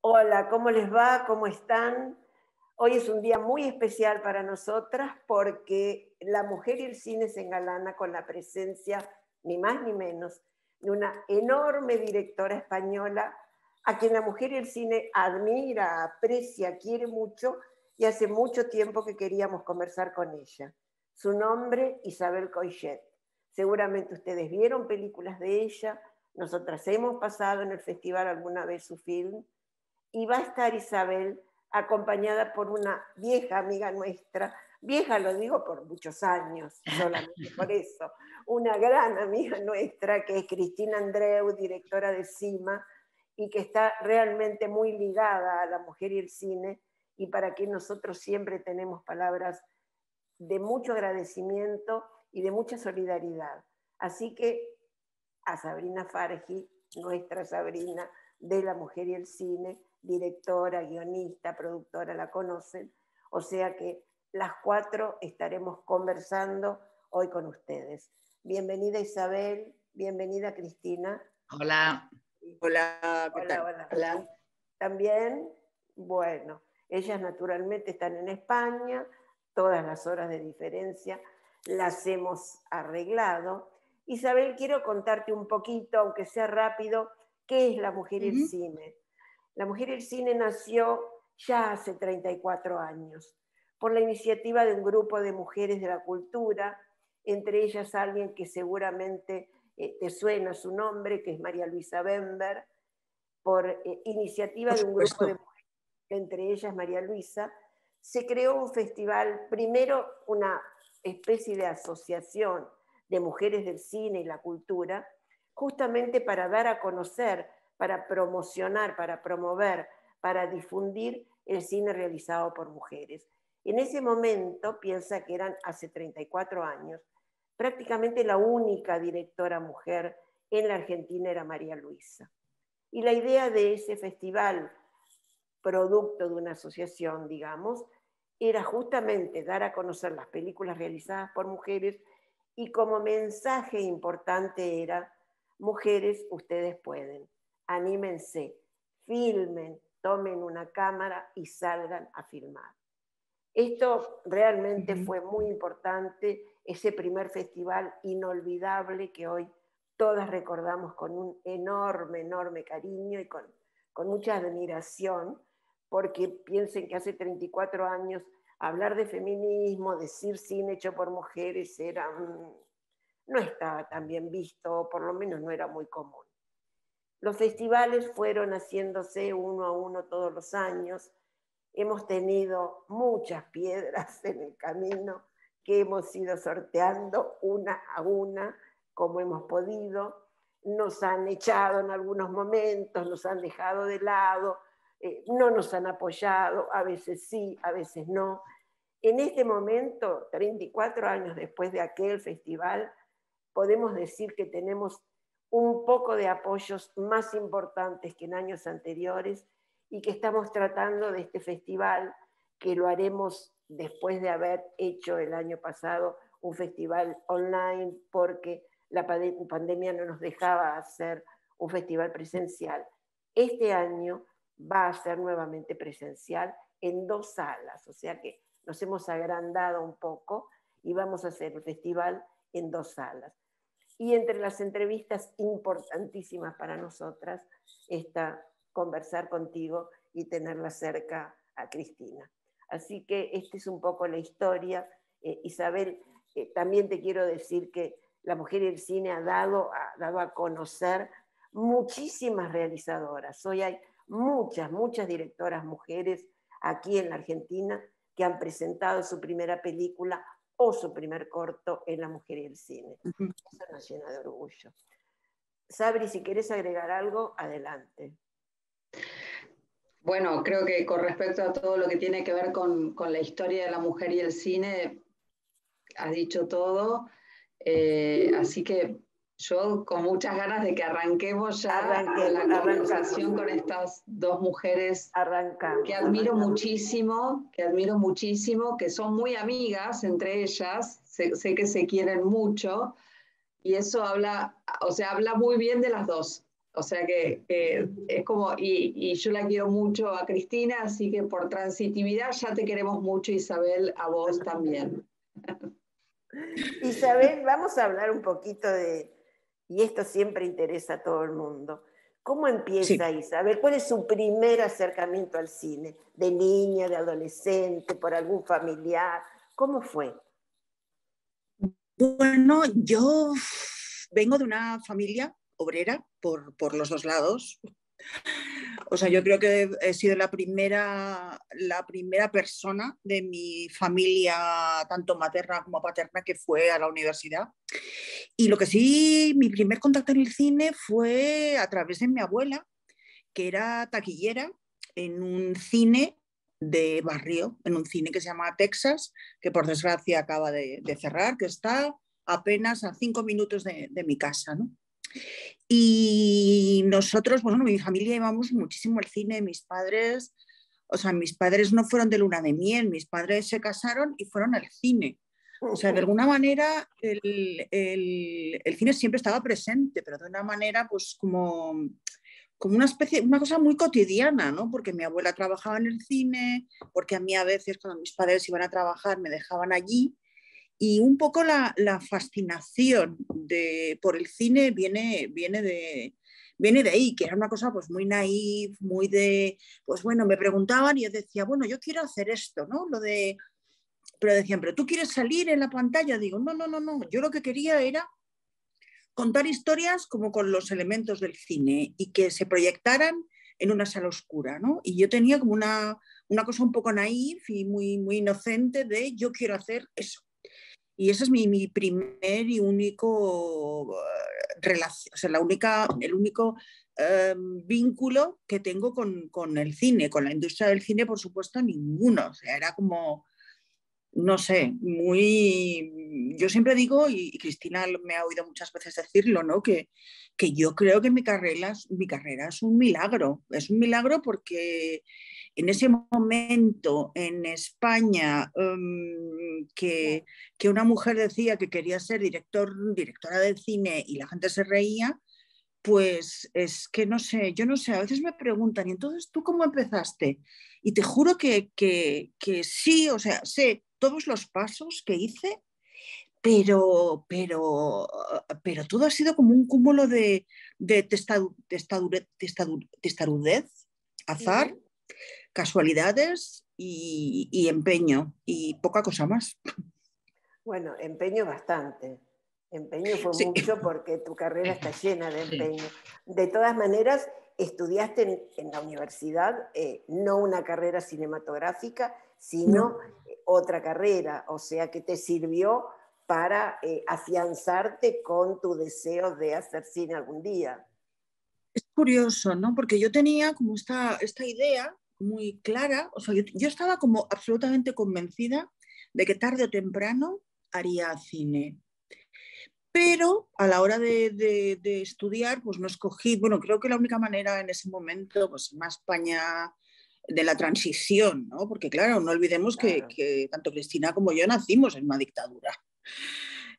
Hola, ¿cómo les va? ¿Cómo están? Hoy es un día muy especial para nosotras porque la mujer y el cine se engalana con la presencia, ni más ni menos, de una enorme directora española a quien la mujer y el cine admira, aprecia, quiere mucho y hace mucho tiempo que queríamos conversar con ella. Su nombre, Isabel Coixet. Seguramente ustedes vieron películas de ella, nosotras hemos pasado en el festival alguna vez su film, y va a estar Isabel acompañada por una vieja amiga nuestra, vieja lo digo por muchos años, solamente por eso, una gran amiga nuestra que es Cristina Andreu, directora de CIMA, y que está realmente muy ligada a la mujer y el cine, y para quien nosotros siempre tenemos palabras de mucho agradecimiento y de mucha solidaridad. Así que a Sabrina Farji, nuestra Sabrina de la mujer y el cine, directora, guionista, productora, la conocen. O sea que las cuatro estaremos conversando hoy con ustedes. Bienvenida Isabel, bienvenida Cristina. Hola. Hola, ¿qué tal? Hola. Hola. También, bueno, ellas naturalmente están en España, todas las horas de diferencia las hemos arreglado. Isabel, quiero contarte un poquito, aunque sea rápido, qué es La Mujer y el Cine. La Mujer y el Cine nació ya hace 34 años por la iniciativa de un grupo de mujeres de la cultura, entre ellas alguien que seguramente te suena su nombre, que es María Luisa Bember, por iniciativa de un grupo de mujeres, entre ellas María Luisa, se creó un festival, primero una especie de asociación de mujeres del cine y la cultura, justamente para dar a conocer, para promocionar, para promover, para difundir el cine realizado por mujeres. En ese momento, piensa que eran hace 34 años, prácticamente la única directora mujer en la Argentina era María Luisa. Y la idea de ese festival, producto de una asociación, digamos, era justamente dar a conocer las películas realizadas por mujeres y como mensaje importante era, mujeres, ustedes pueden, anímense, filmen, tomen una cámara y salgan a filmar. Esto realmente fue muy importante, ese primer festival inolvidable que hoy todas recordamos con un enorme, enorme cariño y con mucha admiración, porque piensen que hace 34 años hablar de feminismo, decir cine hecho por mujeres, no estaba tan bien visto, por lo menos no era muy común. Los festivales fueron haciéndose uno a uno todos los años. Hemos tenido muchas piedras en el camino que hemos ido sorteando una a una como hemos podido. Nos han echado en algunos momentos, nos han dejado de lado, no nos han apoyado, a veces sí, a veces no. En este momento, 34 años después de aquel festival, podemos decir que tenemos un poco de apoyos más importantes que en años anteriores y que estamos tratando de este festival, que lo haremos después de haber hecho el año pasado un festival online porque la pandemia no nos dejaba hacer un festival presencial. Este año va a ser nuevamente presencial en 2 salas, o sea que nos hemos agrandado un poco y vamos a hacer el festival en 2 salas. Y entre las entrevistas importantísimas para nosotras está conversar contigo y tenerla cerca a Cristina. Así que esta es un poco la historia. Isabel, también te quiero decir que La Mujer y el Cine ha dado a conocer muchísimas realizadoras. Hoy hay muchas directoras mujeres aquí en la Argentina que han presentado su primera película o su primer corto en La Mujer y el Cine. Eso nos llena de orgullo. Sabri, si querés agregar algo, adelante. Bueno, creo que con respecto a todo lo que tiene que ver con la historia de la mujer y el cine, has dicho todo. Así que yo con muchas ganas de que arranquemos ya la conversación con estas dos mujeres que admiro muchísimo, que son muy amigas entre ellas, sé que se quieren mucho, y eso habla muy bien de las dos. O sea que es como, y yo la quiero mucho a Cristina, así que por transitividad ya te queremos mucho, Isabel, a vos también. Isabel, vamos a hablar un poquito y esto siempre interesa a todo el mundo. ¿Cómo empieza Sí. Isabel? ¿Cuál es su primer acercamiento al cine? ¿De niña, de adolescente, por algún familiar? ¿Cómo fue? Bueno, yo vengo de una familia obrera por los dos lados. O sea, yo creo que he sido la primera persona de mi familia, tanto materna como paterna, que fue a la universidad. Y lo que sí, mi primer contacto en el cine fue a través de mi abuela, que era taquillera en un cine de barrio, en un cine que se llama Texas, que por desgracia acaba de cerrar, que está apenas a 5 minutos de mi casa, ¿no? Y nosotros, bueno, mi familia íbamos muchísimo al cine, mis padres no fueron de luna de miel, mis padres se casaron y fueron al cine. O sea, de alguna manera el cine siempre estaba presente, pero de una manera pues como una cosa muy cotidiana, ¿no? Porque mi abuela trabajaba en el cine, porque a mí a veces cuando mis padres iban a trabajar me dejaban allí. Y un poco la fascinación por el cine viene de ahí, que era una cosa pues muy naif, muy de, pues bueno, me preguntaban y yo decía, bueno, yo quiero hacer esto, ¿no? Pero decían, pero tú quieres salir en la pantalla. Digo, no, yo lo que quería era contar historias como con los elementos del cine y que se proyectaran en una sala oscura, ¿no? Y yo tenía como una cosa un poco naif y muy inocente de yo quiero hacer eso. Y ese es mi primer y único relación, o sea, el único vínculo que tengo con el cine, con la industria del cine, por supuesto, ninguno. O sea, era como, no sé, yo siempre digo, y Cristina me ha oído muchas veces decirlo, ¿no? Que yo creo que mi carrera es un milagro porque en ese momento en España que una mujer decía que quería ser directora de cine y la gente se reía, pues es que no sé, yo no sé, a veces me preguntan, ¿y entonces tú cómo empezaste? Y te juro que sí, o sea, sé todos los pasos que hice, pero todo ha sido como un cúmulo de testarudez, azar, casualidades y empeño y poca cosa más. Bueno, empeño bastante. Empeño fue Sí. mucho porque tu carrera está llena de empeño. De todas maneras, estudiaste en la universidad no una carrera cinematográfica, sino otra carrera, o sea que te sirvió para afianzarte con tu deseo de hacer cine algún día. Es curioso, ¿no? Porque yo tenía como esta idea muy clara, o sea, yo estaba como absolutamente convencida de que tarde o temprano haría cine. Pero a la hora de estudiar, pues no escogí, bueno, creo que la única manera en ese momento, pues en España de la transición, ¿no? Porque claro, no olvidemos Claro. que tanto Cristina como yo nacimos en una dictadura.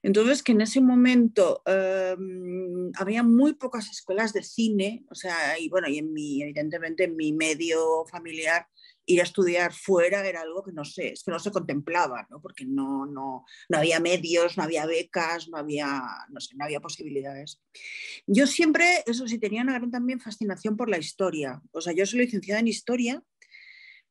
Entonces, que en ese momento había muy pocas escuelas de cine, o sea, y bueno, evidentemente en mi medio familiar, ir a estudiar fuera era algo que no sé, es que no se contemplaba, ¿no? Porque no había medios, no había becas, no había posibilidades. Yo siempre, eso sí, tenía una gran también fascinación por la historia. O sea, yo soy licenciada en historia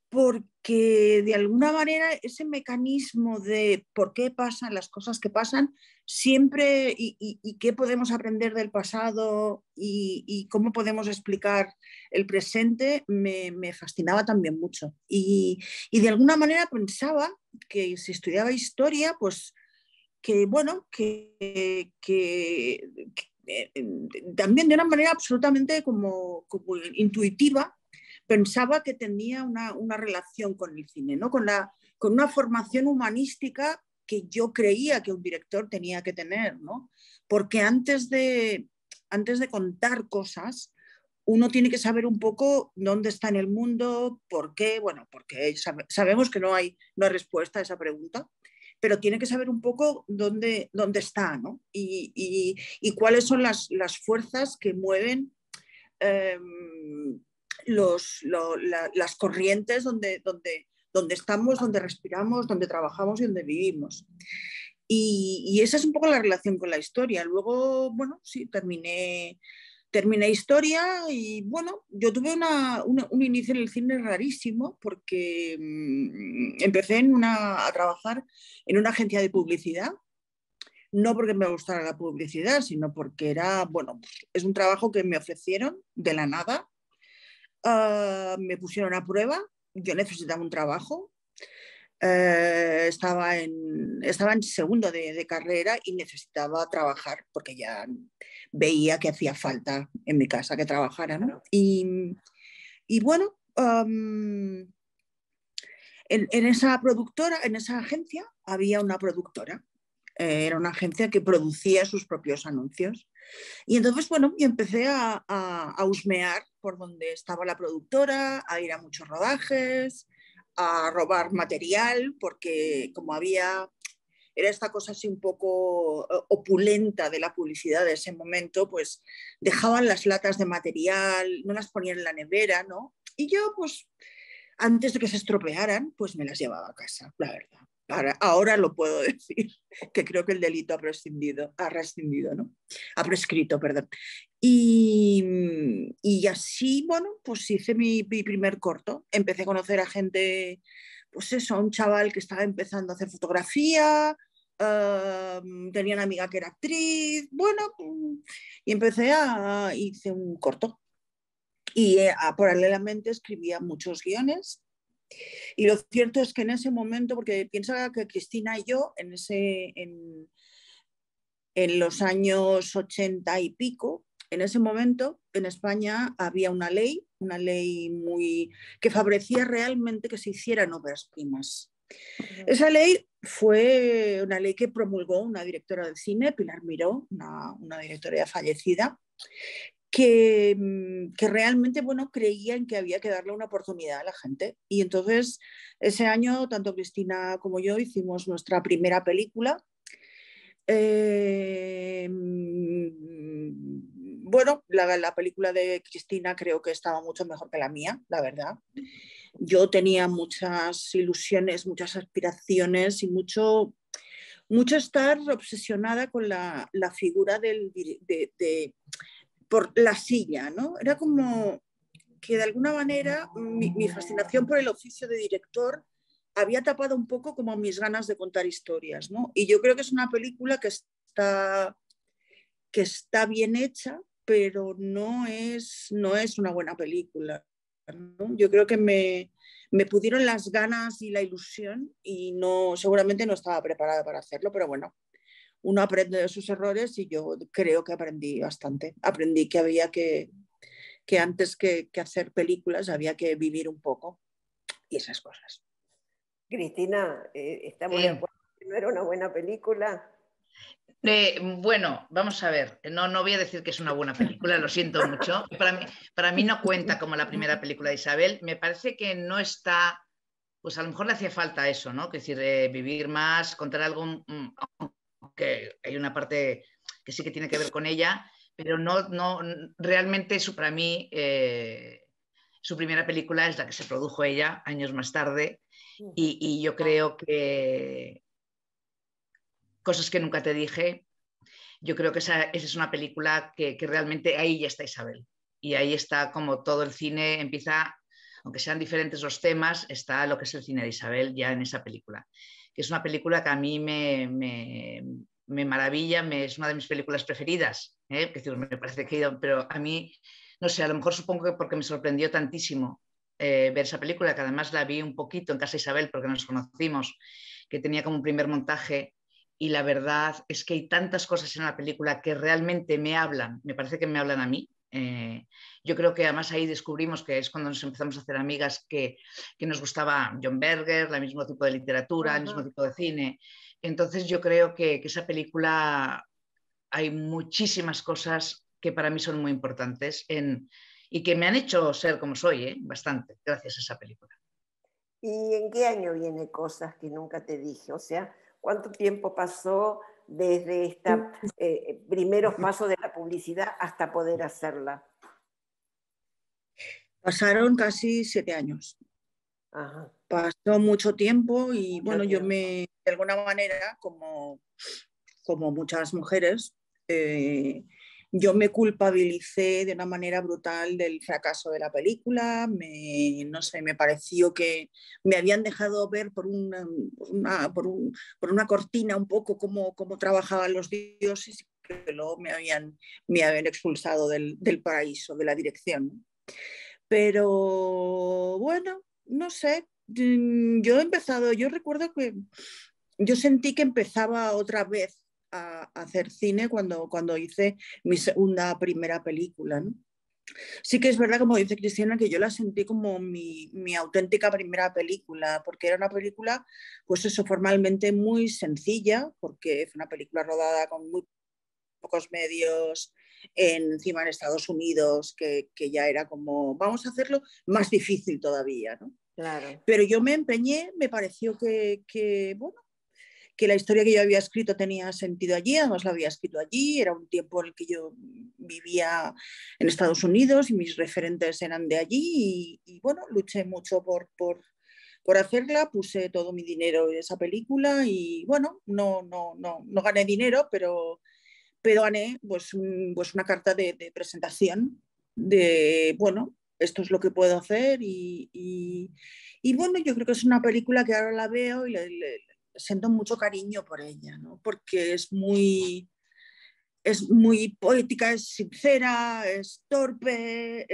porque de alguna manera ese mecanismo de por qué pasan las cosas que pasan siempre y qué podemos aprender del pasado y cómo podemos explicar el presente me fascinaba también mucho. Y de alguna manera pensaba que si estudiaba historia, pues que bueno, también de una manera absolutamente como intuitiva pensaba que tenía una relación con el cine, ¿no? con una formación humanística que yo creía que un director tenía que tener, ¿no? Porque antes de contar cosas, uno tiene que saber un poco dónde está en el mundo, por qué, bueno, porque sabemos que no hay respuesta a esa pregunta, pero tiene que saber un poco dónde está, ¿no? Y cuáles son las fuerzas que mueven las corrientes donde estamos, donde respiramos, donde trabajamos y donde vivimos. Y esa es un poco la relación con la historia. Luego, bueno, sí, terminé historia y bueno, yo tuve un inicio en el cine rarísimo porque empecé a trabajar en una agencia de publicidad, no porque me gustara la publicidad, sino porque era, bueno, es un trabajo que me ofrecieron de la nada, me pusieron a prueba, yo necesitaba un trabajo. Estaba en segundo de carrera y necesitaba trabajar porque ya veía que hacía falta en mi casa que trabajara, ¿no? Claro. Y bueno, en esa productora, en esa agencia, había una productora. Era una agencia que producía sus propios anuncios. Y entonces, bueno, yo empecé a husmear por donde estaba la productora, a ir a muchos rodajes, a robar material, porque como era esta cosa así un poco opulenta de la publicidad de ese momento, pues dejaban las latas de material, no las ponían en la nevera, ¿no? Y yo, pues, antes de que se estropearan, pues me las llevaba a casa, la verdad. Ahora lo puedo decir, que creo que el delito ha prescrito, ¿no? Ha prescrito, perdón. Y así, bueno, pues hice mi primer corto. Empecé a conocer a gente, pues eso, a un chaval que estaba empezando a hacer fotografía, tenía una amiga que era actriz, bueno, y hice un corto. Y paralelamente escribía muchos guiones. Y lo cierto es que en ese momento, porque piensa que Cristina y yo, en los años 80 y pico, en ese momento en España había una ley que favorecía realmente que se hicieran obras primas. Esa ley fue una ley que promulgó una directora de cine, Pilar Miró, una directora ya fallecida, que realmente, bueno, creían que había que darle una oportunidad a la gente. Y entonces, ese año, tanto Cristina como yo hicimos nuestra primera película. Bueno, la película de Cristina creo que estaba mucho mejor que la mía, la verdad. Yo tenía muchas ilusiones, muchas aspiraciones y mucho estar obsesionada con la figura por la silla, ¿no? Era como que de alguna manera mi fascinación por el oficio de director había tapado un poco como mis ganas de contar historias, ¿no? Y yo creo que es una película que está bien hecha, pero no es una buena película, ¿no? Yo creo que me pudieron las ganas y la ilusión y seguramente no estaba preparada para hacerlo, pero bueno, uno aprende de sus errores y yo creo que aprendí bastante. Aprendí que había que antes que hacer películas había que vivir un poco y esas cosas. Cristina, ¿estamos de acuerdo que no era una buena película? Bueno, vamos a ver, no voy a decir que es una buena película, lo siento mucho. Para mí no cuenta como la primera película de Isabel. Me parece que no está, pues a lo mejor le hacía falta eso, ¿no? Que es decir, vivir más, contar algo, que hay una parte que sí que tiene que ver con ella, pero no realmente para mí su primera película es la que se produjo ella años más tarde y yo creo que Cosas que nunca te dije, yo creo que esa es una película que realmente ahí ya está Isabel y ahí está como todo el cine empieza, aunque sean diferentes los temas, está lo que es el cine de Isabel ya en esa película, que es una película que a mí me maravilla, es una de mis películas preferidas, ¿eh? Que me parece que, pero a mí, no sé, a lo mejor supongo que porque me sorprendió tantísimo ver esa película, que además la vi un poquito en casa de Isabel porque nos conocimos, que tenía como un primer montaje y la verdad es que hay tantas cosas en la película que realmente me hablan, me parece que me hablan a mí. Yo creo que además ahí descubrimos que es cuando nos empezamos a hacer amigas que nos gustaba John Berger, el mismo tipo de literatura, el mismo tipo de cine. Entonces yo creo que esa película hay muchísimas cosas que para mí son muy importantes y que me han hecho ser como soy, bastante, gracias a esa película. ¿Y en qué año viene Cosas que nunca te dije? O sea, ¿cuánto tiempo pasó desde estos primeros pasos de la publicidad hasta poder hacerla? Pasaron casi 7 años. Ajá. Pasó mucho tiempo y bueno, yo tiempo. de alguna manera, como muchas mujeres, yo me culpabilicé de una manera brutal del fracaso de la película. No sé, me pareció que me habían dejado ver por una cortina un poco cómo trabajaban los dioses, que luego me habían expulsado del paraíso, de la dirección. Pero bueno, no sé, yo recuerdo que yo sentí que empezaba otra vez a hacer cine cuando hice mi primera película, ¿no? Sí que es verdad, como dice Cristina, que yo la sentí como mi auténtica primera película, porque era una película, pues eso, formalmente muy sencilla, porque fue una película rodada con muy pocos medios, encima en Estados Unidos, que ya era como, vamos a hacerlo más difícil todavía, ¿no? Claro. Pero yo me empeñé, me pareció bueno, que la historia que yo había escrito tenía sentido allí, además la había escrito allí, era un tiempo en el que yo vivía en Estados Unidos y mis referentes eran de allí y bueno, luché mucho por hacerla, puse todo mi dinero en esa película y bueno, no gané dinero, pero gané pues una carta de presentación de, bueno, esto es lo que puedo hacer y bueno, yo creo que es una película que ahora la veo y le siento mucho cariño por ella, ¿no? Porque es muy poética, es sincera, es torpe,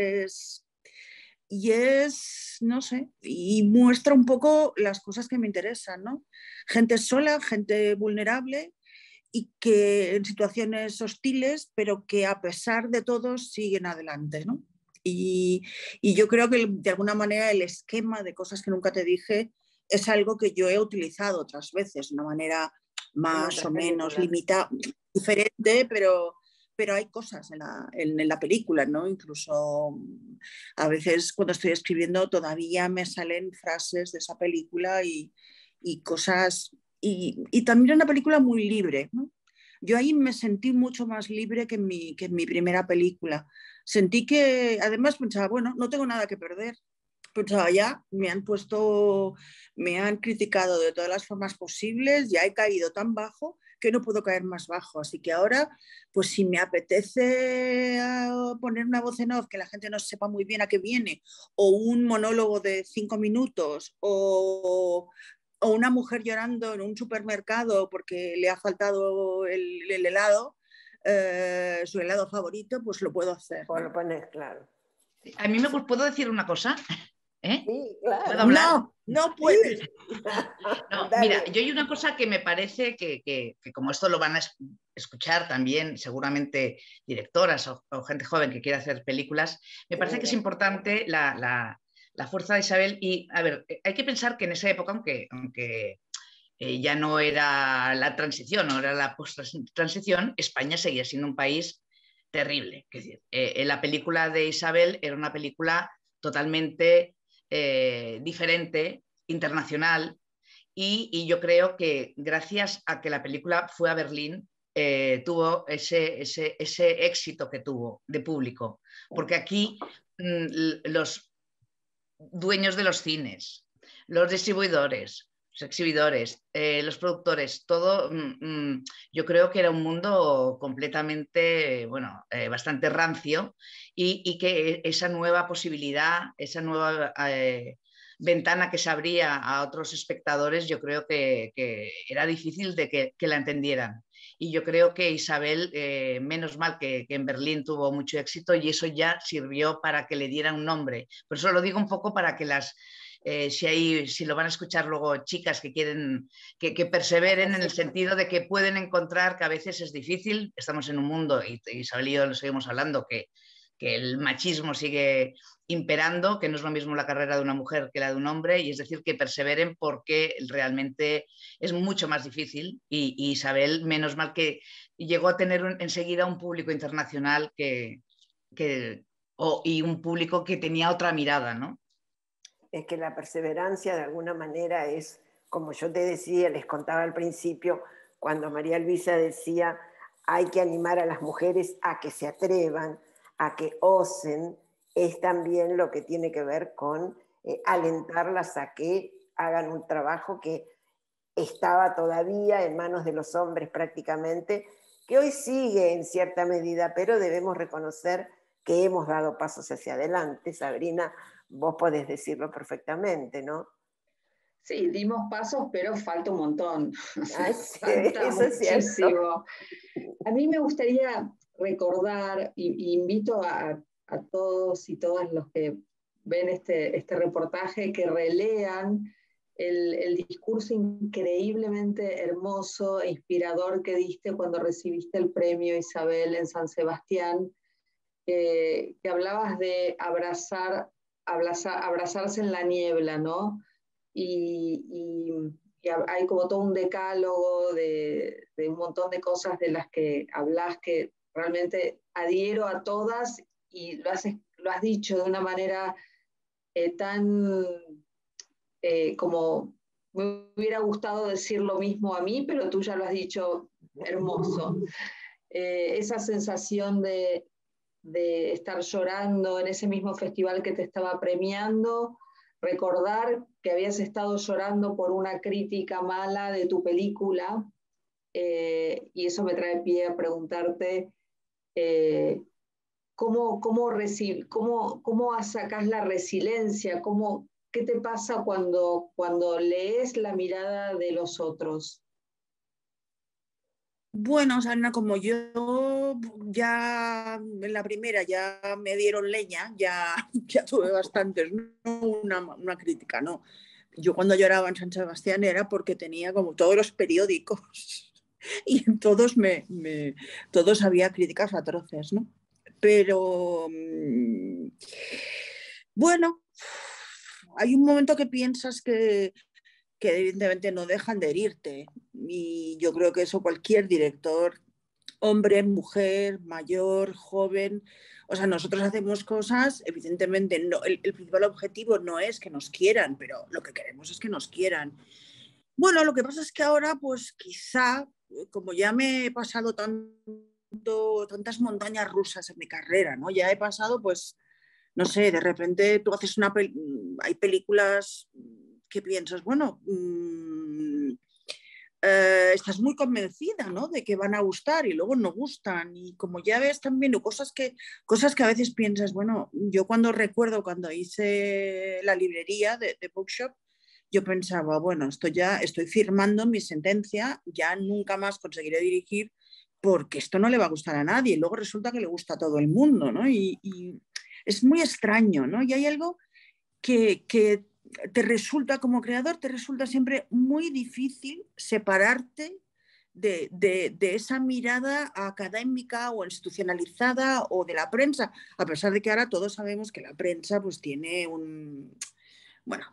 no sé, y muestra un poco las cosas que me interesan, ¿no? Gente sola, gente vulnerable y que en situaciones hostiles, pero que a pesar de todo siguen adelante, ¿no? Y yo creo que de alguna manera el esquema de cosas que nunca te dije es algo que yo he utilizado otras veces, de una manera más o menos limitada, diferente, pero hay cosas en la película, ¿no? Incluso a veces cuando estoy escribiendo todavía me salen frases de esa película y cosas, y también una película muy libre, ¿no? Yo ahí me sentí mucho más libre que en mi primera película. Sentí que, además pensaba, bueno, no tengo nada que perder. Pensaba, ya me han criticado de todas las formas posibles, ya he caído tan bajo que no puedo caer más bajo. Así que ahora, pues si me apetece poner una voz en off que la gente no sepa muy bien a qué viene, o un monólogo de 5 minutos, o una mujer llorando en un supermercado porque le ha faltado el helado, su helado favorito, pues lo puedo hacer. Por lo pones claro. A mí puedo decir una cosa. ¿Eh? Sí, claro. ¿Puedo hablar? No puedes. No, mira, yo hay una cosa que me parece que como esto lo van a escuchar también seguramente directoras o gente joven que quiera hacer películas, me parece que es importante la fuerza de Isabel y, a ver, hay que pensar que en esa época, aunque ya no era la transición, no era la post-transición, España seguía siendo un país terrible. Es decir, la película de Isabel era una película totalmente diferente, internacional, y yo creo que gracias a que la película fue a Berlín, tuvo ese éxito que tuvo de público, porque aquí los dueños de los cines, los distribuidores, los exhibidores, los productores, todo, yo creo que era un mundo completamente, bueno, bastante rancio y que esa nueva posibilidad, esa nueva ventana que se abría a otros espectadores, yo creo que era difícil de que la entendieran. Y yo creo que Isabel, menos mal que en Berlín tuvo mucho éxito y eso ya sirvió para que le dieran un nombre. Por eso lo digo un poco para que si lo van a escuchar luego chicas que quieren, que perseveren en el sentido de que pueden encontrar que a veces es difícil, estamos en un mundo, y Isabel y yo lo seguimos hablando, que el machismo sigue imperando, que no es lo mismo la carrera de una mujer que la de un hombre, y es decir, que perseveren porque realmente es mucho más difícil y Isabel, menos mal que llegó a tener enseguida un público internacional y un público que tenía otra mirada, ¿no? Es que la perseverancia de alguna manera es, como yo te decía, les contaba al principio, cuando María Luisa decía, hay que animar a las mujeres a que se atrevan, a que osen, es también lo que tiene que ver con alentarlas a que hagan un trabajo que estaba todavía en manos de los hombres prácticamente, que hoy sigue en cierta medida, pero debemos reconocer que hemos dado pasos hacia adelante. Sabrina, vos podés decirlo perfectamente, ¿no? Sí, dimos pasos, pero falta un montón. Ay, sí, Falta eso es cierto. muchísimo. A mí me gustaría recordar, y invito a todos y todas los que ven este reportaje, que relean el discurso increíblemente hermoso e inspirador que diste cuando recibiste el premio Isabel en San Sebastián, que hablabas de abrazarse en la niebla, ¿no? Y hay como todo un decálogo de un montón de cosas de las que hablas que realmente adhiero a todas, y lo has dicho de una manera tan como me hubiera gustado decir lo mismo a mí, pero tú ya lo has dicho hermoso. Esa sensación de estar llorando en ese mismo festival que te estaba premiando, recordar que habías estado llorando por una crítica mala de tu película, y eso me trae pie a preguntarte cómo sacas la resiliencia, qué te pasa cuando lees la mirada de los otros. Bueno, Sarina, como yo ya en la primera ya me dieron leña, ya tuve bastantes, no una crítica, no. Yo cuando lloraba en San Sebastián era porque tenía como todos los periódicos y en todos había críticas atroces, ¿no? Pero bueno, hay un momento que piensas que evidentemente no dejan de herirte, y yo creo que eso cualquier director, hombre, mujer, mayor, joven, o sea, nosotros hacemos cosas, evidentemente no, el principal objetivo no es que nos quieran, pero lo que queremos es que nos quieran. Bueno, lo que pasa es que ahora, pues quizá, como ya me he pasado tantas montañas rusas en mi carrera, ¿no? Ya he pasado, pues, no sé, de repente tú haces hay películas que piensas, bueno, estás muy convencida, ¿no?, de que van a gustar y luego no gustan, y como ya ves también cosas que a veces piensas, bueno, yo recuerdo cuando hice la librería de Bookshop, yo pensaba, bueno, esto ya estoy firmando mi sentencia, ya nunca más conseguiré dirigir porque esto no le va a gustar a nadie, y luego resulta que le gusta a todo el mundo, ¿no? Y es muy extraño, ¿no? Y hay algo que te resulta, como creador, te resulta siempre muy difícil separarte de esa mirada académica o institucionalizada o de la prensa, a pesar de que ahora todos sabemos que la prensa pues tiene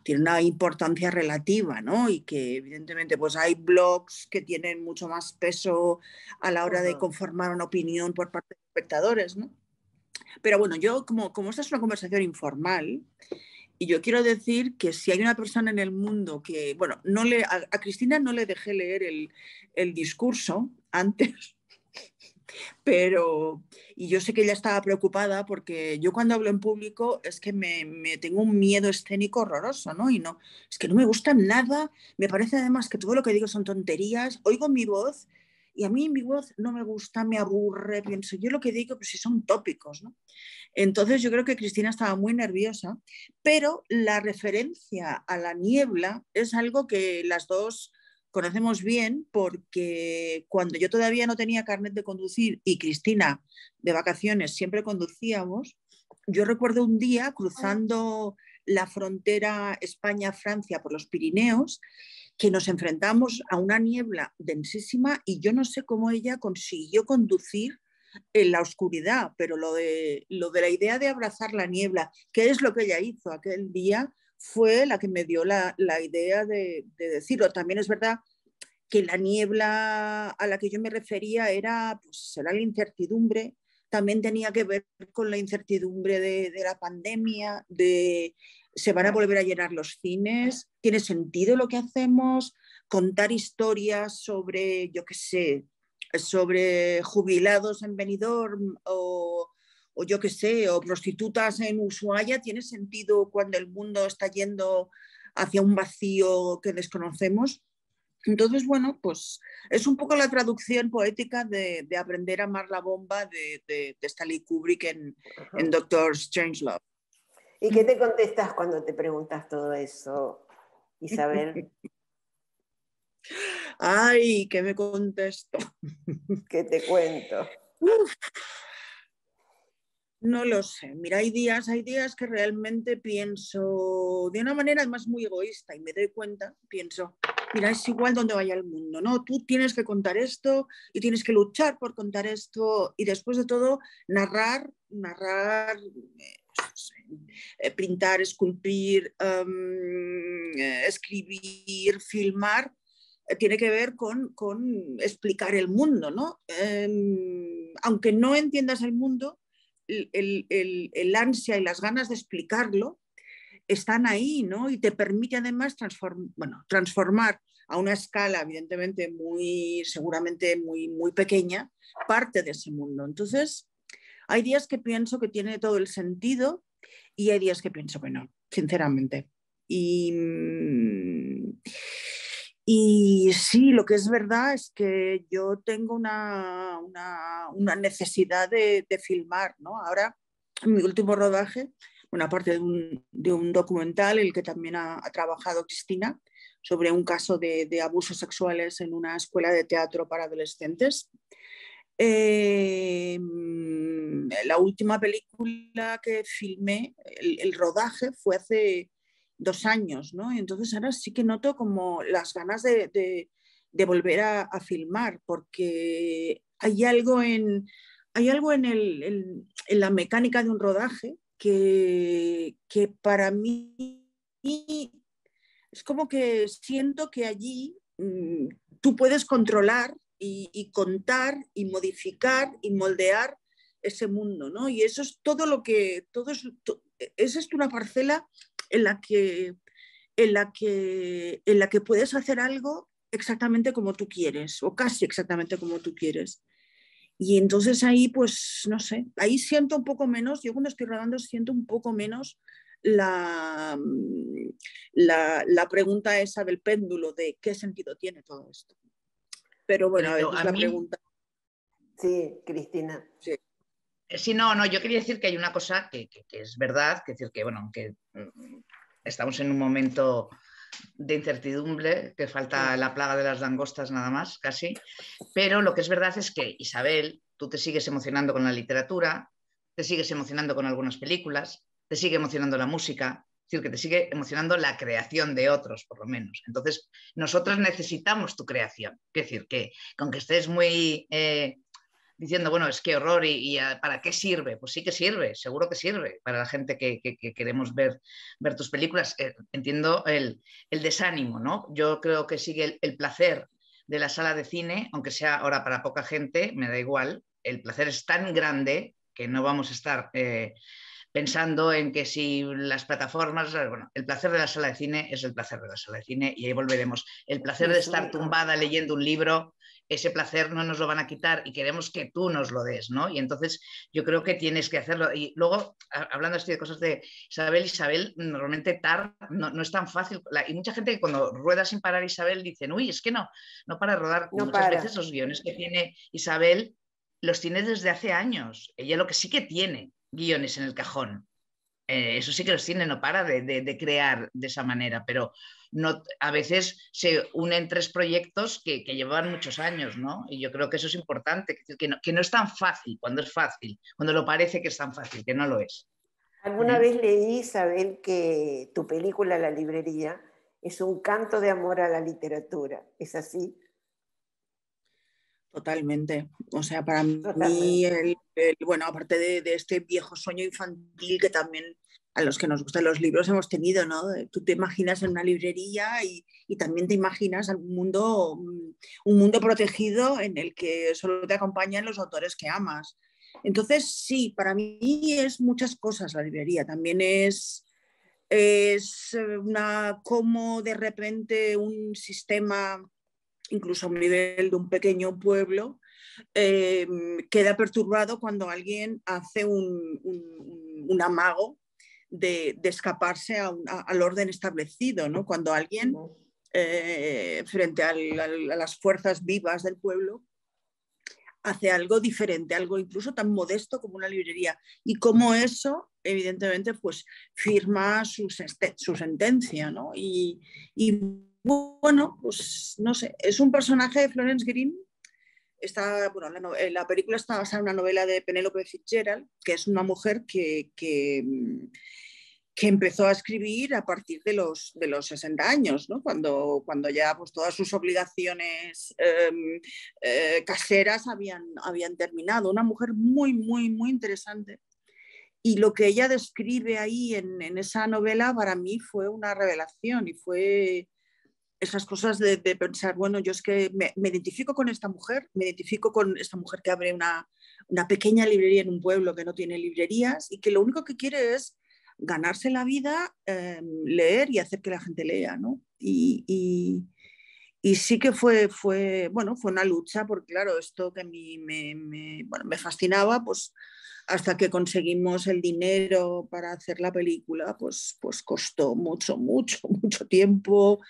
tiene una importancia relativa, ¿no? Y que evidentemente pues hay blogs que tienen mucho más peso a la hora de conformar una opinión por parte de los espectadores, ¿no? Pero bueno, yo como esta es una conversación informal, y yo quiero decir que si hay una persona en el mundo que, bueno, a Cristina no le dejé leer el discurso antes, y yo sé que ella estaba preocupada porque yo cuando hablo en público es que me tengo un miedo escénico horroroso, ¿no? Y no, es que no me gusta nada, me parece además que todo lo que digo son tonterías, oigo mi voz y a mí mi voz no me gusta, me aburre, pienso, yo lo que digo, pues si son tópicos, ¿no? Entonces yo creo que Cristina estaba muy nerviosa, pero la referencia a la niebla es algo que las dos conocemos bien, porque cuando yo todavía no tenía carnet de conducir y Cristina de vacaciones siempre conducíamos, yo recuerdo un día cruzando la frontera España-Francia por los Pirineos, que nos enfrentamos a una niebla densísima y yo no sé cómo ella consiguió conducir en la oscuridad, pero lo de la idea de abrazar la niebla, que es lo que ella hizo aquel día, fue la que me dio la idea de decirlo. También es verdad que la niebla a la que yo me refería era la incertidumbre, también tenía que ver con la incertidumbre de la pandemia, de se van a volver a llenar los cines, tiene sentido lo que hacemos, contar historias sobre, yo qué sé, sobre jubilados en Benidorm o yo qué sé, o prostitutas en Ushuaia, tiene sentido cuando el mundo está yendo hacia un vacío que desconocemos. Entonces, bueno, pues es un poco la traducción poética de Aprender a amar la bomba de Stanley Kubrick en Doctor Strangelove. ¿Y qué te contestas cuando te preguntas todo eso, Isabel? Ay, ¿qué me contesto? ¿Qué te cuento? Uf, no lo sé. Mira, hay días que realmente pienso de una manera además muy egoísta y me doy cuenta, pienso, mira, es igual donde vaya el mundo, ¿no? Tú tienes que contar esto y tienes que luchar por contar esto y después de todo narrar, pintar, esculpir, escribir, filmar, tiene que ver con explicar el mundo, ¿no? Aunque no entiendas el mundo, el ansia y las ganas de explicarlo están ahí, ¿no? Y te permite además transformar a una escala, evidentemente, seguramente muy pequeña, parte de ese mundo. Entonces, hay días que pienso que tiene todo el sentido y hay días que pienso que no, sinceramente. Y sí, lo que es verdad es que yo tengo una necesidad de filmar, ¿no? Ahora, en mi último rodaje, bueno, aparte de un documental, el que también ha trabajado Cristina, sobre un caso de abusos sexuales en una escuela de teatro para adolescentes. La última película que filmé, el rodaje fue hace 2 años, ¿no? Y entonces ahora sí que noto como las ganas de volver a filmar, porque hay algo en la mecánica de un rodaje que para mí es como que siento que allí tú puedes controlar y contar y modificar y moldear ese mundo, ¿no? Y eso es todo lo que, esa es una parcela en la que puedes hacer algo exactamente como tú quieres o casi exactamente como tú quieres. Y entonces ahí, pues, no sé, ahí siento un poco menos, yo cuando estoy rodando siento un poco menos la pregunta esa del péndulo de qué sentido tiene todo esto. Pero bueno, a ver, Pero es la pregunta. Sí, Cristina. Sí. Sí, no, yo quería decir que hay una cosa que es verdad, que decir que, bueno, aunque estamos en un momento de incertidumbre, que falta la plaga de las langostas nada más, casi, pero lo que es verdad es que, Isabel, tú te sigues emocionando con la literatura, te sigues emocionando con algunas películas, te sigue emocionando la música, es decir, que te sigue emocionando la creación de otros, por lo menos. Entonces, nosotros necesitamos tu creación. Es decir, que con que estés muy diciendo, bueno, es que horror y ¿para qué sirve? Pues sí que sirve, seguro que sirve para la gente que queremos ver tus películas. Entiendo el desánimo, ¿no? Yo creo que sigue el placer de la sala de cine, aunque sea ahora para poca gente, me da igual. El placer es tan grande que no vamos a estar pensando en que si las plataformas, bueno, el placer de la sala de cine es el placer de la sala de cine y ahí volveremos. El placer de estar tumbada leyendo un libro, ese placer no nos lo van a quitar y queremos que tú nos lo des, ¿no? Y entonces yo creo que tienes que hacerlo. Y luego, hablando así de cosas de Isabel, normalmente no es tan fácil. Y mucha gente que cuando rueda sin parar Isabel dicen, uy, es que no para de rodar. No muchas para. veces los guiones que tiene Isabel los tiene desde hace años. Ella lo que sí que tiene guiones en el cajón. Eso sí que los tiene, no para de crear de esa manera, pero no, a veces se unen 3 proyectos que llevan muchos años, ¿no? Y yo creo que eso es importante, que no es tan fácil cuando es fácil, cuando lo parece que es tan fácil, que no lo es. Alguna vez leí, Isabel, que tu película La librería es un canto de amor a la literatura. ¿Es así? Totalmente. O sea, para mí, Totalmente. bueno, aparte de este viejo sueño infantil que también a los que nos gustan los libros hemos tenido, ¿no? Tú te imaginas en una librería y también te imaginas un mundo protegido en el que solo te acompañan los autores que amas. Entonces, sí, para mí es muchas cosas la librería. También es como de repente un sistema, incluso a un nivel de un pequeño pueblo, queda perturbado cuando alguien hace un amago de escaparse al orden establecido, ¿no? Cuando alguien, frente a las fuerzas vivas del pueblo, hace algo diferente, algo incluso tan modesto como una librería, y como eso, evidentemente, pues firma su sentencia, ¿no? Y bueno, pues no sé, es un personaje de Florence Green. Bueno, la película está basada en una novela de Penélope Fitzgerald, que es una mujer que empezó a escribir a partir de los 60 años, ¿no? cuando ya pues, todas sus obligaciones caseras habían terminado. Una mujer muy, muy, muy interesante. Y lo que ella describe ahí en esa novela para mí fue una revelación, y fue esas cosas de pensar, bueno, yo es que me identifico con esta mujer, que abre una pequeña librería en un pueblo que no tiene librerías y que lo único que quiere es ganarse la vida, leer y hacer que la gente lea, ¿no? Y sí que fue una lucha, porque claro, esto que a mí me fascinaba, pues hasta que conseguimos el dinero para hacer la película, pues costó mucho, mucho, mucho tiempo,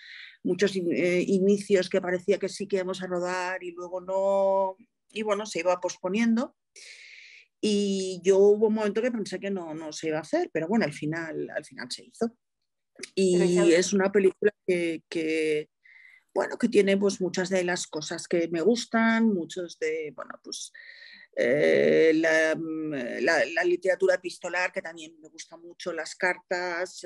muchos inicios que parecía que sí que íbamos a rodar y luego no, y bueno, se iba posponiendo. Y yo hubo un momento que pensé que no se iba a hacer, pero bueno, al final se hizo. Y es una película que tiene pues muchas de las cosas que me gustan, muchos de, bueno, pues la literatura epistolar, que también me gusta mucho, las cartas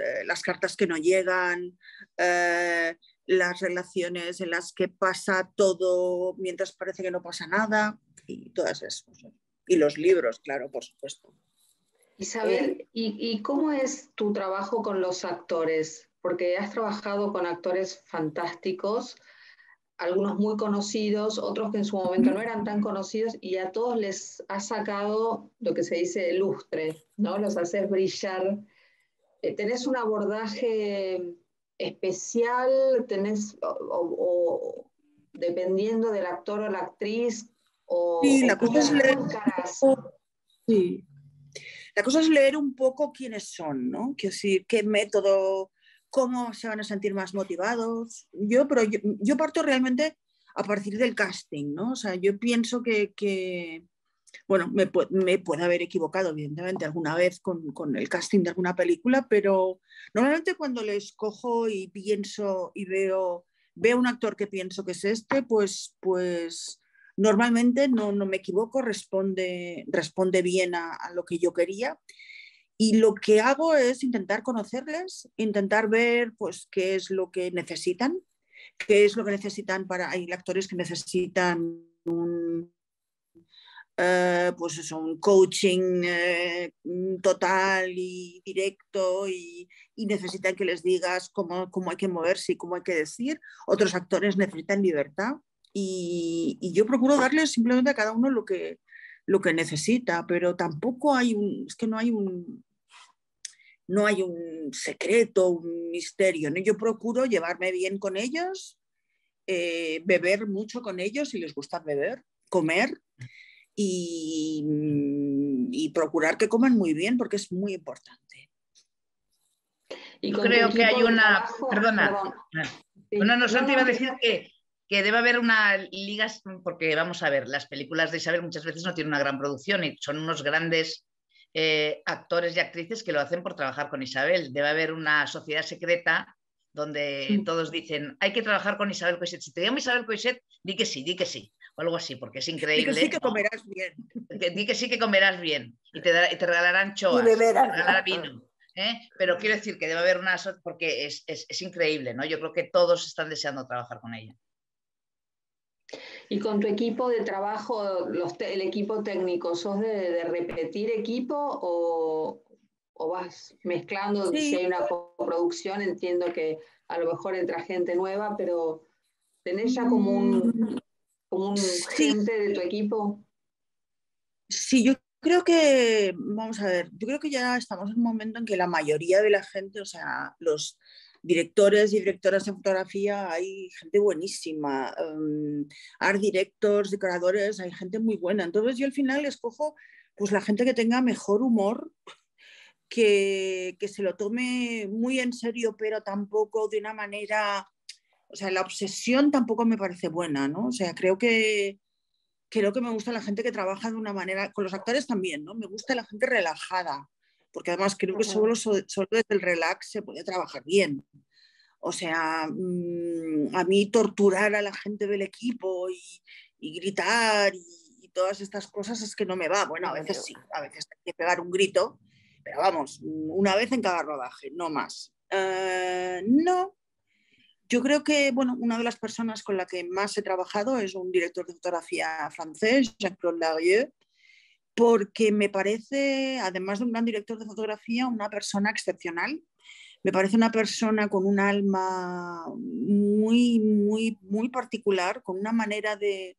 que no llegan, las relaciones en las que pasa todo mientras parece que no pasa nada, y todas esas cosas. Y los libros, claro, por supuesto. Isabel, ¿y cómo es tu trabajo con los actores? Porque has trabajado con actores fantásticos, algunos muy conocidos, otros que en su momento no eran tan conocidos, y a todos les has sacado lo que se dice lustre, ¿no? Los haces brillar. ¿Tenés un abordaje especial? ¿O dependiendo del actor o la actriz? Sí, ¿O cómo encarás? Sí. La cosa es leer un poco quiénes son, ¿no? Quiero decir, qué método, cómo se van a sentir más motivados. Pero yo parto realmente a partir del casting, ¿no? O sea, yo pienso que bueno, me puedo haber equivocado, evidentemente, alguna vez con el casting de alguna película, pero normalmente cuando le escojo y pienso y veo un actor que pienso que es este, pues normalmente no me equivoco, responde bien a lo que yo quería. Y lo que hago es intentar conocerles, intentar ver pues, qué es lo que necesitan, hay actores que necesitan pues eso, un coaching total y directo, y necesitan que les digas cómo hay que moverse y cómo hay que decir. Otros actores necesitan libertad, y yo procuro darles simplemente a cada uno lo que necesita, pero tampoco es que no hay un secreto, un misterio, ¿no? Yo procuro llevarme bien con ellos, beber mucho con ellos si les gusta beber, comer, y procurar que coman muy bien, porque es muy importante. Yo creo que hay una... Perdona. Sí. Bueno, no, solo te iba a decir que debe haber una liga, porque vamos a ver, las películas de Isabel muchas veces no tienen una gran producción y son unos grandes actores y actrices que lo hacen por trabajar con Isabel. Debe haber una sociedad secreta donde todos dicen, hay que trabajar con Isabel Coixet. Si te llamo Isabel Coixet, di que sí, o algo así, porque es increíble. Di que sí, que comerás bien. Di que sí, que comerás bien, y te regalarán choas, y beberás, te regalarán vino. Pero quiero decir que debe haber una, porque es increíble, ¿no? Yo creo que todos están deseando trabajar con ella. Y con tu equipo de trabajo, el equipo técnico, ¿sos de repetir equipo o vas mezclando? Sí. Si hay una coproducción, entiendo que a lo mejor entra gente nueva, pero ¿tenés ya como un gente de tu equipo? Sí, yo creo que, vamos a ver, yo creo que ya estamos en un momento en que la mayoría de la gente, o sea, los directores y directoras de fotografía hay gente buenísima, art directors, decoradores, hay gente muy buena. Entonces yo al final escojo pues la gente que tenga mejor humor, que se lo tome muy en serio, pero tampoco de una manera, o sea, la obsesión tampoco me parece buena, ¿no? O sea, creo que me gusta la gente que trabaja de una manera, con los actores también, ¿no? Me gusta la gente relajada, porque además creo que solo desde el relax se puede trabajar bien. O sea, a mí torturar a la gente del equipo y gritar y todas estas cosas es que no me va. Bueno, a veces sí, a veces hay que pegar un grito, pero vamos, una vez en cada rodaje, no más. No, yo creo que, bueno, una de las personas con la que más he trabajado es un director de fotografía francés, Jean-Claude Larieux, porque me parece, además de un gran director de fotografía, una persona excepcional. Me parece una persona con un alma muy, muy, muy particular, con una manera de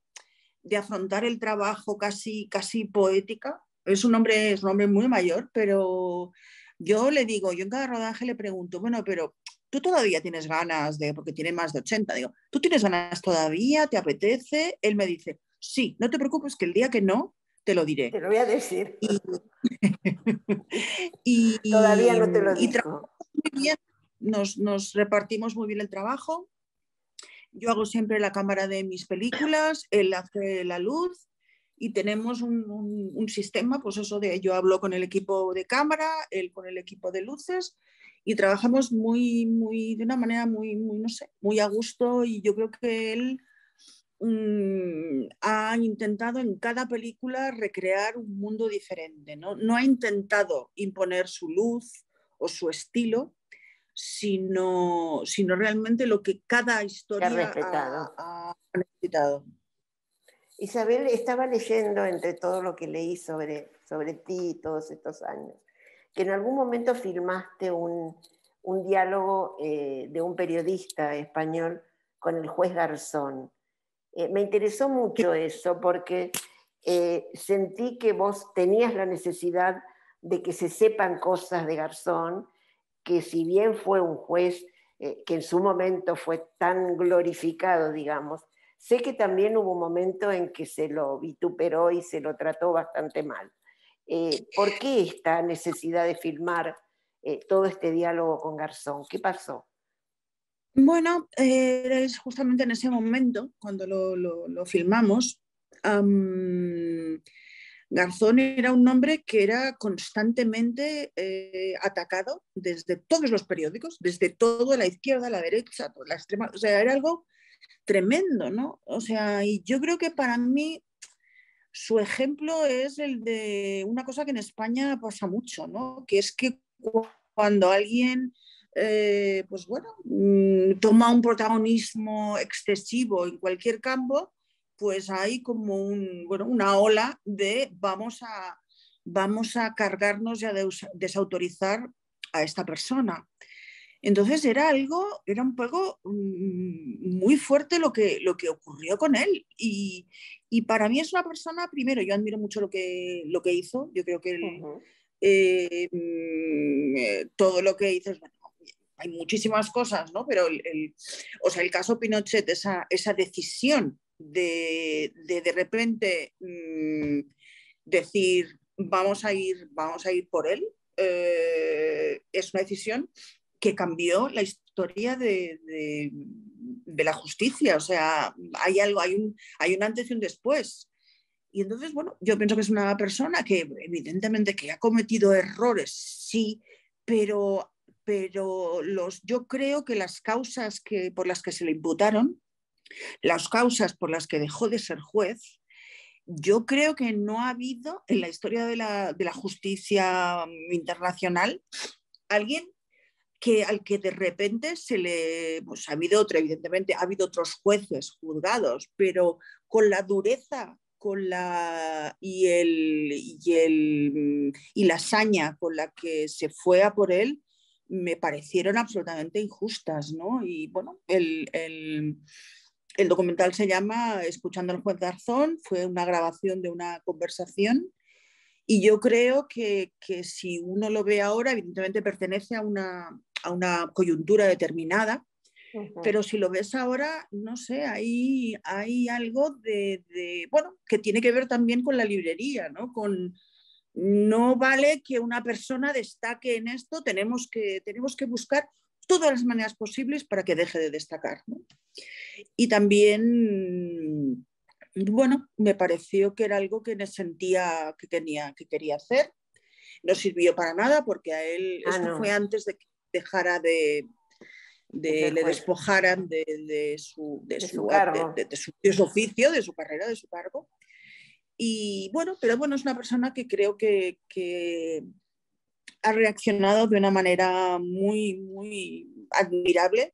afrontar el trabajo casi, casi poética. Es un hombre muy mayor, pero yo le digo, yo en cada rodaje le pregunto, bueno, pero tú todavía tienes ganas de, porque tiene más de 80, digo, ¿tú tienes ganas todavía? ¿Te apetece? Él me dice, sí, no te preocupes que el día que no, te lo diré. Te lo voy a decir. Todavía no te lo dijo. Muy bien, nos repartimos muy bien el trabajo. Yo hago siempre la cámara de mis películas, él hace la luz y tenemos un sistema, pues eso de yo hablo con el equipo de cámara, él con el equipo de luces y trabajamos de una manera muy, no sé, muy a gusto y yo creo que él ha intentado en cada película recrear un mundo diferente, ¿no? No ha intentado imponer su luz o su estilo, sino realmente lo que cada historia ha necesitado. Isabel, estaba leyendo entre todo lo que leí sobre ti todos estos años, que en algún momento filmaste un diálogo de un periodista español con el juez Garzón. Me interesó mucho eso porque sentí que vos tenías la necesidad de que se sepan cosas de Garzón, que si bien fue un juez que en su momento fue tan glorificado, digamos, sé que también hubo un momento en que se lo vituperó y se lo trató bastante mal. ¿Por qué esta necesidad de filmar todo este diálogo con Garzón? ¿Qué pasó? Bueno, es justamente en ese momento, cuando lo filmamos, Garzón era un hombre que era constantemente atacado desde todos los periódicos, desde toda la izquierda, la derecha, la extrema, o sea, era algo tremendo, ¿no? O sea, y yo creo que para mí su ejemplo es el de una cosa que en España pasa mucho, ¿no? Que es que cuando alguien pues bueno, toma un protagonismo excesivo en cualquier campo, pues hay como una ola de vamos a cargarnos y a desautorizar a esta persona. Entonces era un poco muy fuerte lo que ocurrió con él. Y para mí es una persona, primero, yo admiro mucho lo que hizo. Yo creo que él, todo lo que hizo es, bueno, hay muchísimas cosas, ¿no? Pero o sea, el caso Pinochet, esa decisión de repente decir vamos a ir por él, es una decisión que cambió la historia de la justicia. O sea, hay un antes y un después. Y entonces, bueno, yo pienso que es una persona que evidentemente que ha cometido errores, sí, pero yo creo que las causas por las que se le imputaron, las causas por las que dejó de ser juez, yo creo que no ha habido en la historia de la justicia internacional alguien al que de repente pues ha habido evidentemente ha habido otros jueces juzgados, pero con la dureza y la saña con la que se fue a por él, me parecieron absolutamente injustas, ¿no? Y bueno, el documental se llama Escuchando al juez Garzón, fue una grabación de una conversación Y yo creo que si uno lo ve ahora, evidentemente pertenece a una coyuntura determinada, pero si lo ves ahora, no sé, hay algo bueno, que tiene que ver también con la librería, ¿no? No vale que una persona destaque en esto, tenemos que buscar todas las maneras posibles para que deje de destacar, ¿no? Y también, bueno, me pareció que era algo que sentía que quería hacer. No sirvió para nada porque a él, esto fue antes de que dejara le despojaran de su oficio, de su carrera, de su cargo. Y bueno, pero bueno, es una persona que creo que ha reaccionado de una manera muy, muy admirable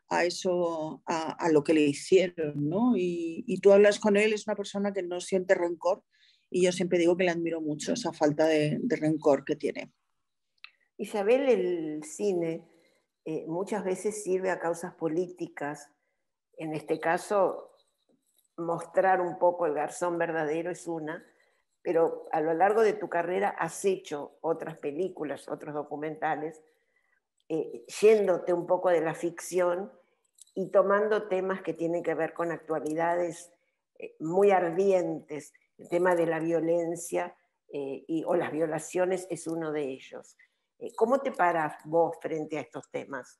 a eso, a lo que le hicieron, ¿no? Y tú hablas con él, es una persona que no siente rencor, y yo siempre digo que le admiro mucho esa falta de rencor que tiene. Isabel, el cine muchas veces sirve a causas políticas. En este caso, mostrar un poco el Garzón verdadero es una, pero a lo largo de tu carrera has hecho otras películas, otros documentales, yéndote un poco de la ficción y tomando temas que tienen que ver con actualidades muy ardientes. El tema de la violencia o las violaciones es uno de ellos. ¿Cómo te paras vos frente a estos temas?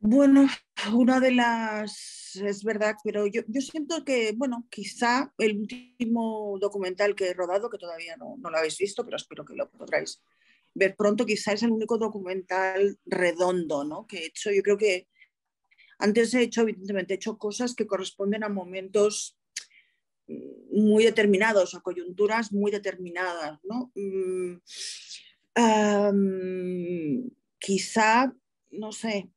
Bueno, una de las, es verdad, pero yo siento que, bueno, quizá el último documental que he rodado, que todavía no lo habéis visto, pero espero que lo podráis ver pronto, quizá es el único documental redondo, ¿no?, que he hecho. Yo creo que antes evidentemente he hecho cosas que corresponden a momentos muy determinados, a coyunturas muy determinadas, ¿no? Quizá, no sé,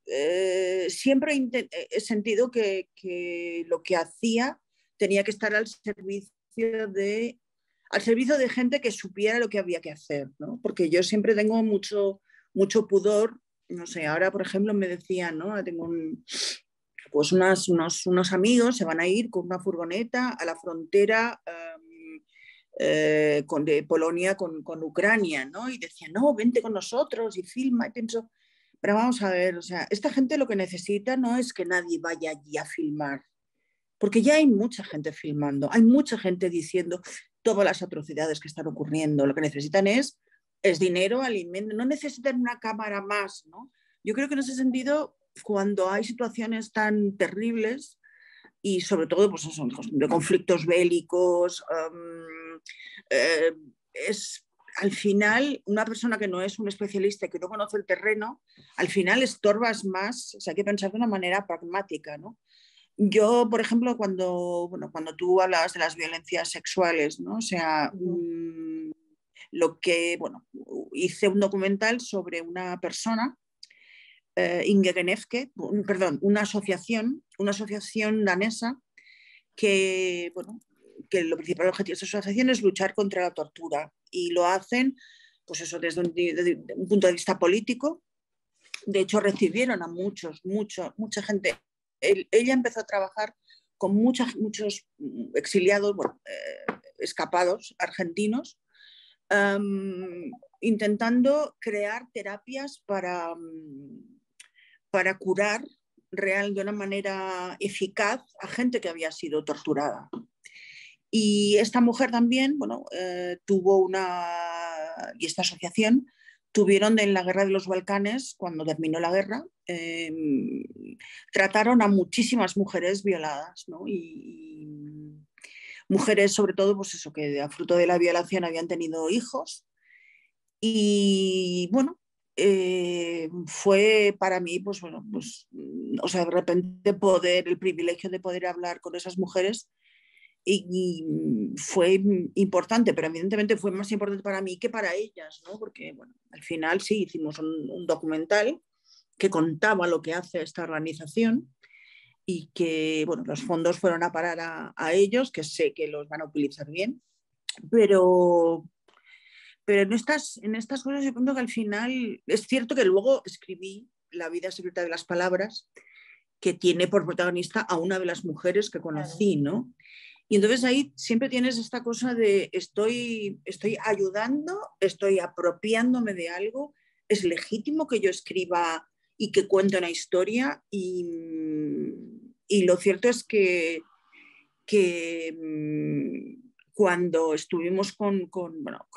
siempre he sentido que lo que hacía tenía que estar al servicio de gente que supiera lo que había que hacer, ¿no? Porque yo siempre tengo mucho pudor. No sé, ahora por ejemplo me decían, ¿no? Tengo pues unos amigos se van a ir con una furgoneta a la frontera de Polonia con Ucrania, ¿no? Y decían, no, vente con nosotros y filma. Y pienso, pero vamos a ver, o sea, esta gente lo que necesita no es que nadie vaya allí a filmar, porque ya hay mucha gente filmando, hay mucha gente diciendo todas las atrocidades que están ocurriendo. Lo que necesitan es dinero, alimento, no necesitan una cámara más, ¿no? Yo creo que en ese sentido, cuando hay situaciones tan terribles y sobre todo pues eso, de conflictos bélicos, es al final una persona que no es un especialista y que no conoce el terreno, al final estorbas más. O sea, hay que pensar de una manera pragmática, ¿no? Yo, por ejemplo, cuando tú hablas de las violencias sexuales, ¿no? O sea, hice un documental sobre una persona, Inge Genefke, perdón, una asociación danesa que, que lo principal objetivo de esa asociación es luchar contra la tortura, y lo hacen, pues eso, desde un punto de vista político. De hecho, recibieron a mucha gente. Ella empezó a trabajar con muchos exiliados, escapados argentinos, intentando crear terapias para curar de una manera eficaz a gente que había sido torturada. Y esta mujer también, tuvo y esta asociación tuvieron en la guerra de los Balcanes, cuando terminó la guerra, trataron a muchísimas mujeres violadas, ¿no? Y mujeres, sobre todo, pues eso, que a fruto de la violación habían tenido hijos. Y bueno, fue para mí, o sea, de repente el privilegio de poder hablar con esas mujeres, y fue importante, pero evidentemente fue más importante para mí que para ellas, ¿no? Porque, bueno, al final sí hicimos un documental que contaba lo que hace esta organización, y que, bueno, los fondos fueron a parar a ellos, que sé que los van a utilizar bien, pero en estas cosas yo creo que al final es cierto que luego escribí La vida secreta de las palabras, que tiene por protagonista a una de las mujeres que conocí, ¿no? Y entonces ahí siempre tienes esta cosa de estoy ayudando, estoy apropiándome de algo, es legítimo que yo escriba y que cuente una historia y lo cierto es que cuando estuvimos con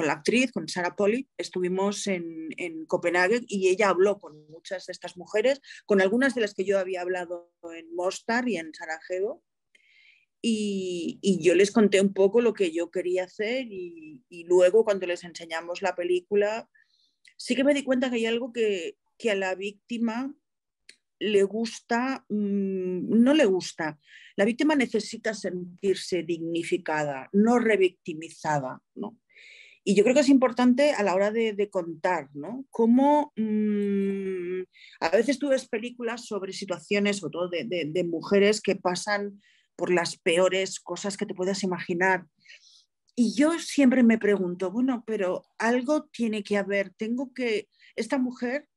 la actriz, con Sarah Polley, estuvimos en Copenhague y ella habló con muchas de estas mujeres, con algunas de las que yo había hablado en Mostar y en Sarajevo, y yo les conté un poco lo que yo quería hacer y luego cuando les enseñamos la película, sí que me di cuenta que hay algo que a la víctima le gusta, no le gusta. La víctima necesita sentirse dignificada, no revictimizada, ¿no? Y yo creo que es importante a la hora de contar, ¿no? Cómo a veces tú ves películas sobre situaciones, sobre todo de mujeres que pasan por las peores cosas que te puedas imaginar. Y yo siempre me pregunto, bueno, pero algo tiene que haber, esta mujer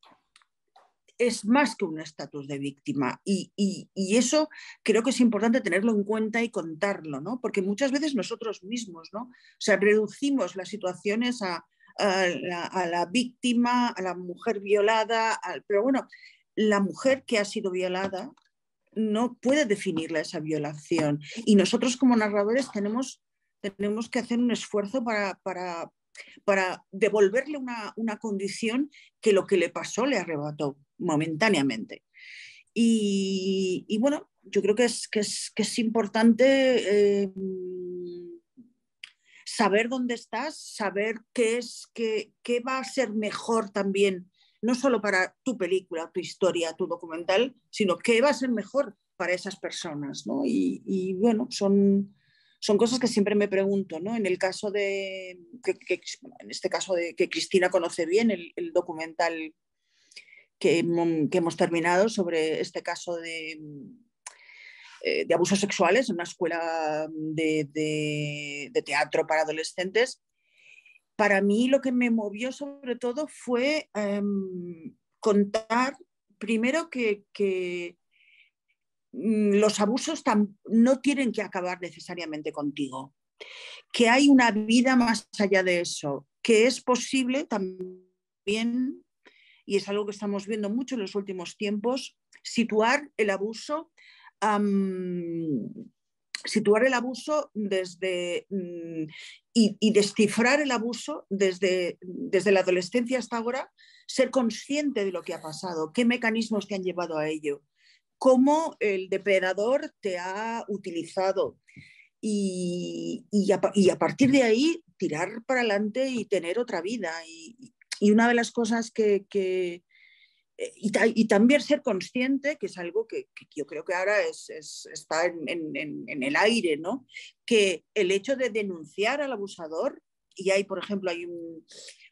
es más que un estatus de víctima y eso creo que es importante tenerlo en cuenta y contarlo, ¿no? Porque muchas veces nosotros mismos, ¿no? O sea, reducimos las situaciones a la víctima, a la mujer violada, pero bueno, la mujer que ha sido violada no puede definirla esa violación y nosotros como narradores tenemos que hacer un esfuerzo para devolverle una condición que lo que le pasó le arrebató momentáneamente. Y bueno, yo creo que es importante saber dónde estás, saber qué va a ser mejor también, no solo para tu película, tu historia, tu documental, sino qué va a ser mejor para esas personas, ¿no? Y bueno, son cosas que siempre me pregunto, ¿no? En el caso en este caso de que Cristina conoce bien el documental que hemos terminado sobre este caso de abusos sexuales en una escuela de teatro para adolescentes. Para mí lo que me movió sobre todo fue contar primero que los abusos no tienen que acabar necesariamente contigo, que hay una vida más allá de eso, que es posible también, y es algo que estamos viendo mucho en los últimos tiempos, situar el abuso desde y descifrar el abuso desde la adolescencia hasta ahora, ser consciente de lo que ha pasado, qué mecanismos te han llevado a ello, cómo el depredador te ha utilizado y a partir de ahí tirar para adelante y tener otra vida. Y una de las cosas y también ser consciente, que es algo que yo creo que ahora está en el aire, ¿no? Que el hecho de denunciar al abusador, y por ejemplo, hay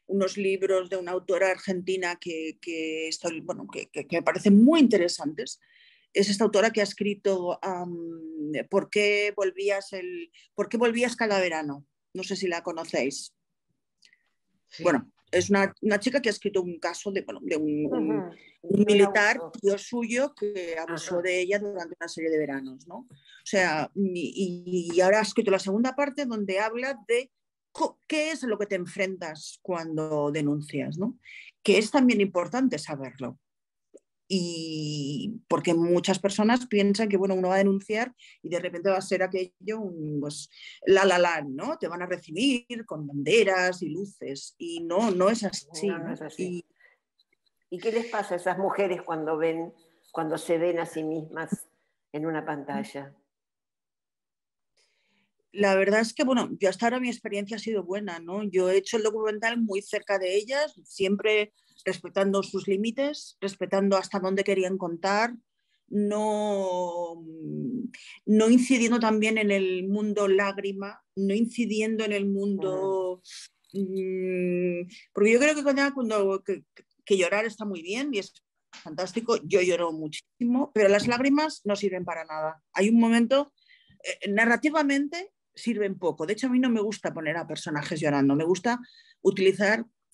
unos libros de una autora argentina que me parecen muy interesantes. Es esta autora que ha escrito ¿Por qué volvías cada verano? No sé si la conocéis. Sí. Bueno, es una chica que ha escrito un caso de un militar tío suyo que abusó de ella durante una serie de veranos, ¿no? O sea, y ahora ha escrito la segunda parte donde habla de qué es a lo que te enfrentas cuando denuncias, ¿no? Que es también importante saberlo. Y porque muchas personas piensan que uno va a denunciar y de repente va a ser aquello ¿no? Te van a recibir con banderas y luces y no es así. No es así. ¿Y qué les pasa a esas mujeres cuando se ven a sí mismas en una pantalla? La verdad es que, yo hasta ahora mi experiencia ha sido buena, ¿no? Yo he hecho el documental muy cerca de ellas, siempre respetando sus límites, respetando hasta dónde querían contar, no incidiendo también en el mundo lágrima, no incidiendo en el mundo... porque yo creo que llorar está muy bien y es fantástico, yo lloro muchísimo, pero las lágrimas no sirven para nada. Hay un momento, narrativamente, sirven poco. De hecho, a mí no me gusta poner a personajes llorando, me gusta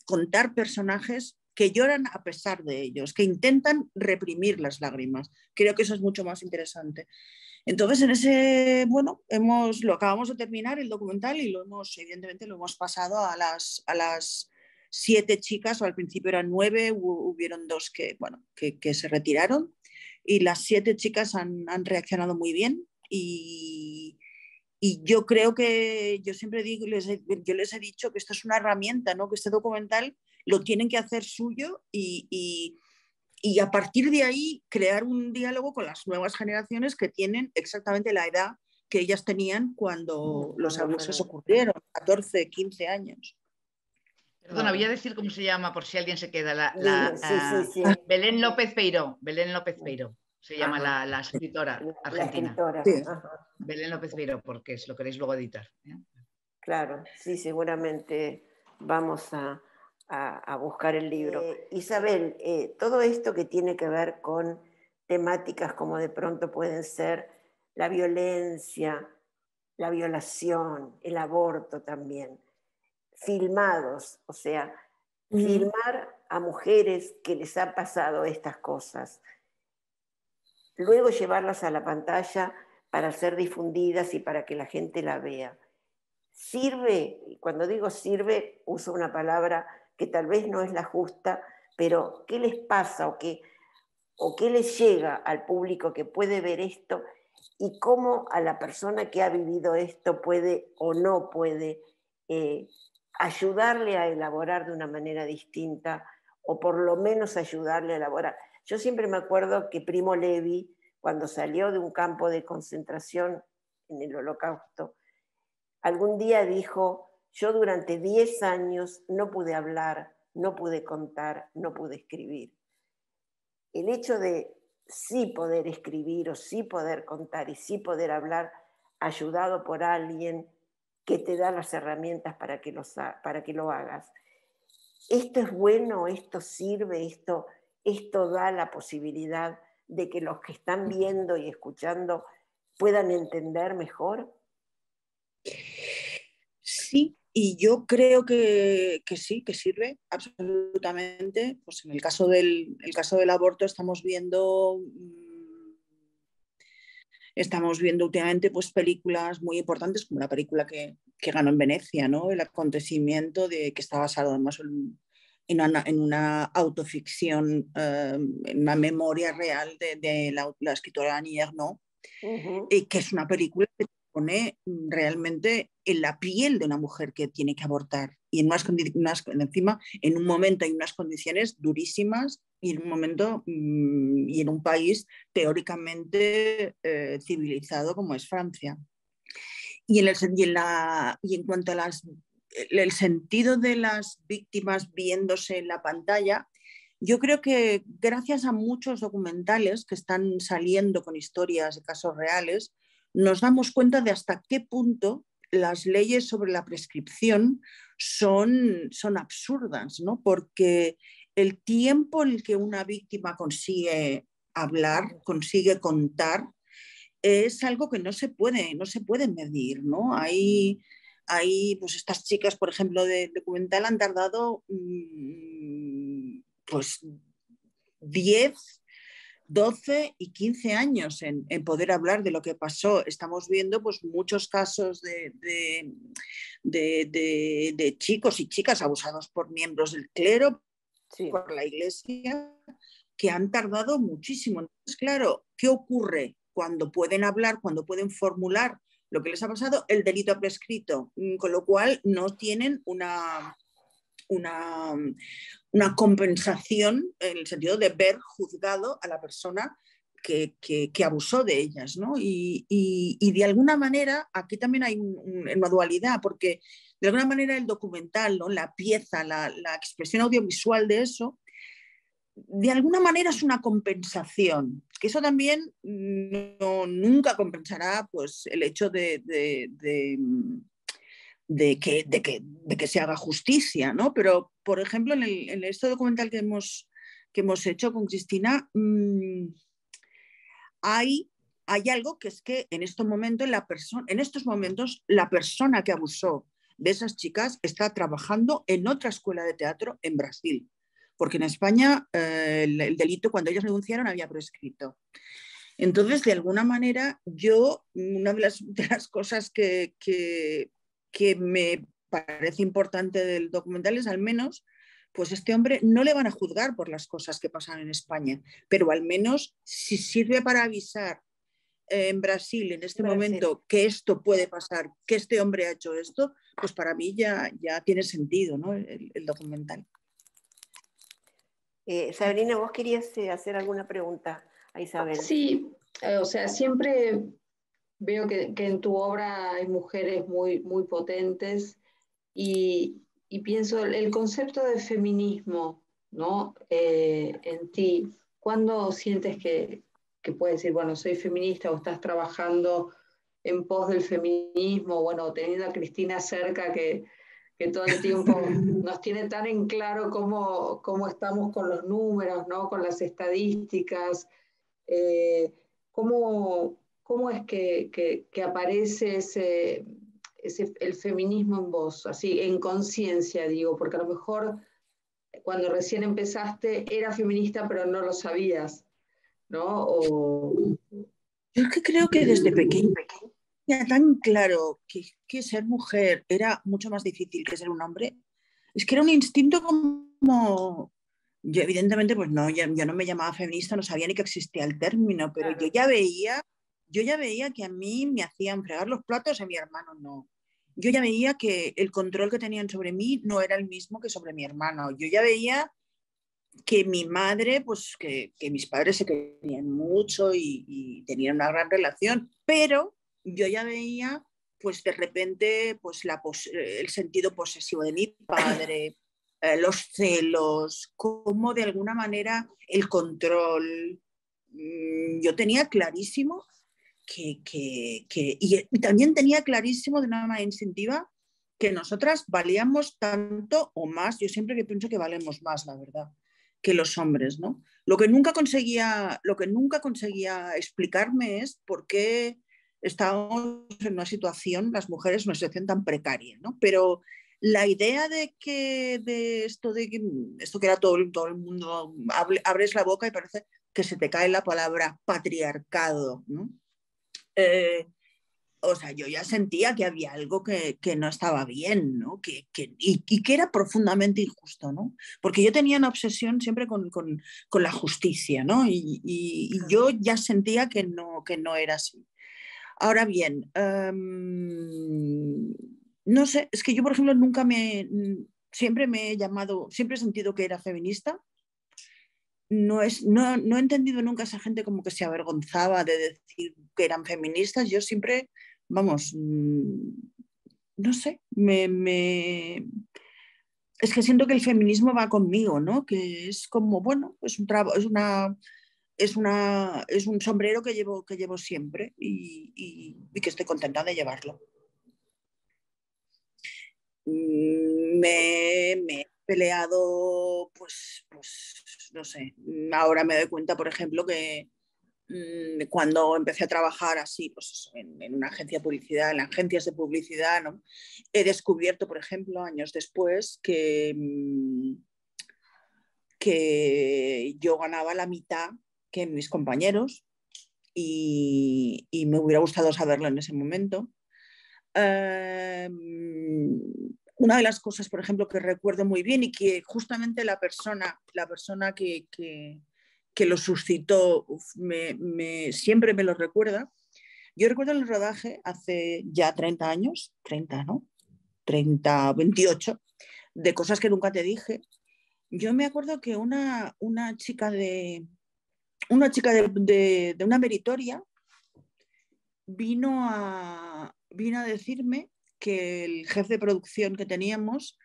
contar personajes que lloran a pesar de ellos, que intentan reprimir las lágrimas. Creo que eso es mucho más interesante. Entonces, en ese, bueno, lo acabamos de terminar el documental y evidentemente lo hemos pasado a las 7 chicas, o al principio eran 9, hubieron 2 que se retiraron, y las 7 chicas han reaccionado muy bien y yo creo que, yo siempre digo, yo les he dicho que esto es una herramienta, ¿no? Que este documental lo tienen que hacer suyo y a partir de ahí crear un diálogo con las nuevas generaciones que tienen exactamente la edad que ellas tenían cuando los abusos ocurrieron, 14, 15 años. Perdona, voy a decir cómo se llama por si alguien se queda. Sí. Belén López Peiró. Belén López Peiró se llama la escritora argentina. La escritora. Sí. Belén López Peiró, porque si lo queréis luego editar. Claro, sí, seguramente vamos a buscar el libro. Isabel, todo esto que tiene que ver con temáticas como de pronto pueden ser la violencia, la violación, el aborto también, filmados, o sea, filmar a mujeres que les ha pasado estas cosas, luego llevarlas a la pantalla para ser difundidas y para que la gente la vea. Sirve, y cuando digo sirve, uso una palabra que tal vez no es la justa, pero ¿qué les pasa o qué les llega al público que puede ver esto y cómo a la persona que ha vivido esto puede o no puede ayudarle a elaborar de una manera distinta o por lo menos ayudarle a elaborar? Yo siempre me acuerdo que Primo Levi, cuando salió de un campo de concentración en el Holocausto, algún día dijo: yo durante 10 años no pude hablar, no pude contar, no pude escribir. El hecho de sí poder escribir o sí poder contar y sí poder hablar, ayudado por alguien que te da las herramientas para que lo hagas. Esto es bueno, esto sirve, esto da la posibilidad de que los que están viendo y escuchando puedan entender mejor. Sí, y yo creo que sí, que sirve absolutamente. Pues en el caso del aborto estamos viendo últimamente pues, películas muy importantes, como la película que ganó en Venecia, ¿no? El acontecimiento que está basado además en una autoficción, en una memoria real de la escritora Annie Ernaux, que es una película que pone realmente en la piel de una mujer que tiene que abortar y encima en un momento hay unas condiciones durísimas y en un momento y en un país teóricamente civilizado como es Francia. Y en cuanto a el sentido de las víctimas viéndose en la pantalla, yo creo que gracias a muchos documentales que están saliendo con historias de casos reales, nos damos cuenta de hasta qué punto las leyes sobre la prescripción son absurdas, ¿no? Porque el tiempo en el que una víctima consigue hablar, consigue contar, es algo que no se puede medir, ¿no? Hay pues estas chicas, por ejemplo, de documental han tardado pues 10, 12 y 15 años en poder hablar de lo que pasó. Estamos viendo pues, muchos casos de chicos y chicas abusados por miembros del clero, sí, por la iglesia, que han tardado muchísimo. Entonces, claro, ¿qué ocurre? Cuando pueden hablar, cuando pueden formular lo que les ha pasado, el delito ha prescrito, con lo cual no tienen una compensación en el sentido de ver juzgado a la persona que abusó de ellas, ¿no? Y de alguna manera aquí también hay una dualidad, porque de alguna manera el documental, ¿no? La pieza, la expresión audiovisual de eso, de alguna manera es una compensación, que eso también nunca compensará pues, el hecho de que se haga justicia, ¿no? Pero, por ejemplo, en este documental que hemos hecho con Cristina, hay algo que es que en estos momentos la persona que abusó de esas chicas está trabajando en otra escuela de teatro en Brasil, porque en España el delito, cuando ellos denunciaron, había prescrito. Entonces, de alguna manera, yo, una de las cosas que me parece importante del documental es al menos, pues este hombre no le van a juzgar por las cosas que pasan en España, pero al menos si sirve para avisar en Brasil en este momento que esto puede pasar, que este hombre ha hecho esto, pues para mí ya tiene sentido, ¿no? el documental. Sabrina, ¿vos querías hacer alguna pregunta a Isabel? Sí, o sea, siempre veo que en tu obra hay mujeres muy, muy potentes y pienso el concepto de feminismo, ¿no? En ti, ¿cuándo sientes que puedes decir, bueno, soy feminista o estás trabajando en pos del feminismo, bueno, teniendo a Cristina cerca que todo el tiempo nos tiene tan en claro cómo estamos con los números, ¿no? Con las estadísticas? ¿Cómo es que aparece el feminismo en vos, así, en conciencia, digo, porque a lo mejor cuando recién empezaste eras feminista, pero no lo sabías, ¿no? Yo es que creo que desde pequeña tenía tan claro que ser mujer era mucho más difícil que ser un hombre. Es que era un instinto como... Yo evidentemente, pues no, yo no me llamaba feminista, no sabía ni que existía el término, pero Claro. yo ya veía que a mí me hacían fregar los platos, a mi hermano no. Yo ya veía que el control que tenían sobre mí no era el mismo que sobre mi hermano. Yo ya veía que mi madre, pues que mis padres se querían mucho y tenían una gran relación, pero yo ya veía, pues de repente, pues el sentido posesivo de mi padre, los celos, cómo de alguna manera el control. Yo tenía clarísimo y también tenía clarísimo de una manera instintiva que nosotras valíamos tanto o más, yo siempre que pienso que valemos más, la verdad, que los hombres, ¿no? Lo que nunca conseguía explicarme es por qué estábamos en una situación, las mujeres, una situación tan precaria, ¿no? Pero la idea de esto que era todo el mundo, abres la boca y parece que se te cae la palabra patriarcado, ¿no? O sea, yo ya sentía que había algo que no estaba bien, ¿no? Y que era profundamente injusto, ¿no? Porque yo tenía una obsesión siempre con la justicia, ¿no? Y yo ya sentía que no era así. Ahora bien, no sé, es que yo, por ejemplo, siempre he sentido que era feminista. No he entendido nunca a esa gente como que se avergonzaba de decir que eran feministas. Yo siempre, vamos, no sé, es que siento que el feminismo va conmigo, ¿no? Que es como, bueno, es un sombrero que llevo siempre y que estoy contenta de llevarlo. Me he peleado, pues, no sé, ahora me doy cuenta, por ejemplo, que cuando empecé a trabajar así, pues en una agencia de publicidad, en agencias de publicidad, ¿no? He descubierto, por ejemplo, años después, que yo ganaba la mitad que mis compañeros y me hubiera gustado saberlo en ese momento. Una de las cosas, por ejemplo, que recuerdo muy bien y que justamente la persona que lo suscitó siempre me lo recuerda. Yo recuerdo el rodaje hace ya 30 años, 30, ¿no? 30, 28, de cosas que nunca te dije. Yo me acuerdo que una chica de una meritoria vino a decirme que el jefe de producción que teníamos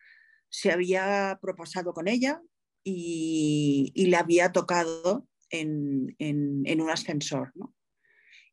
se había proposado con ella y le había tocado en un ascensor, ¿no?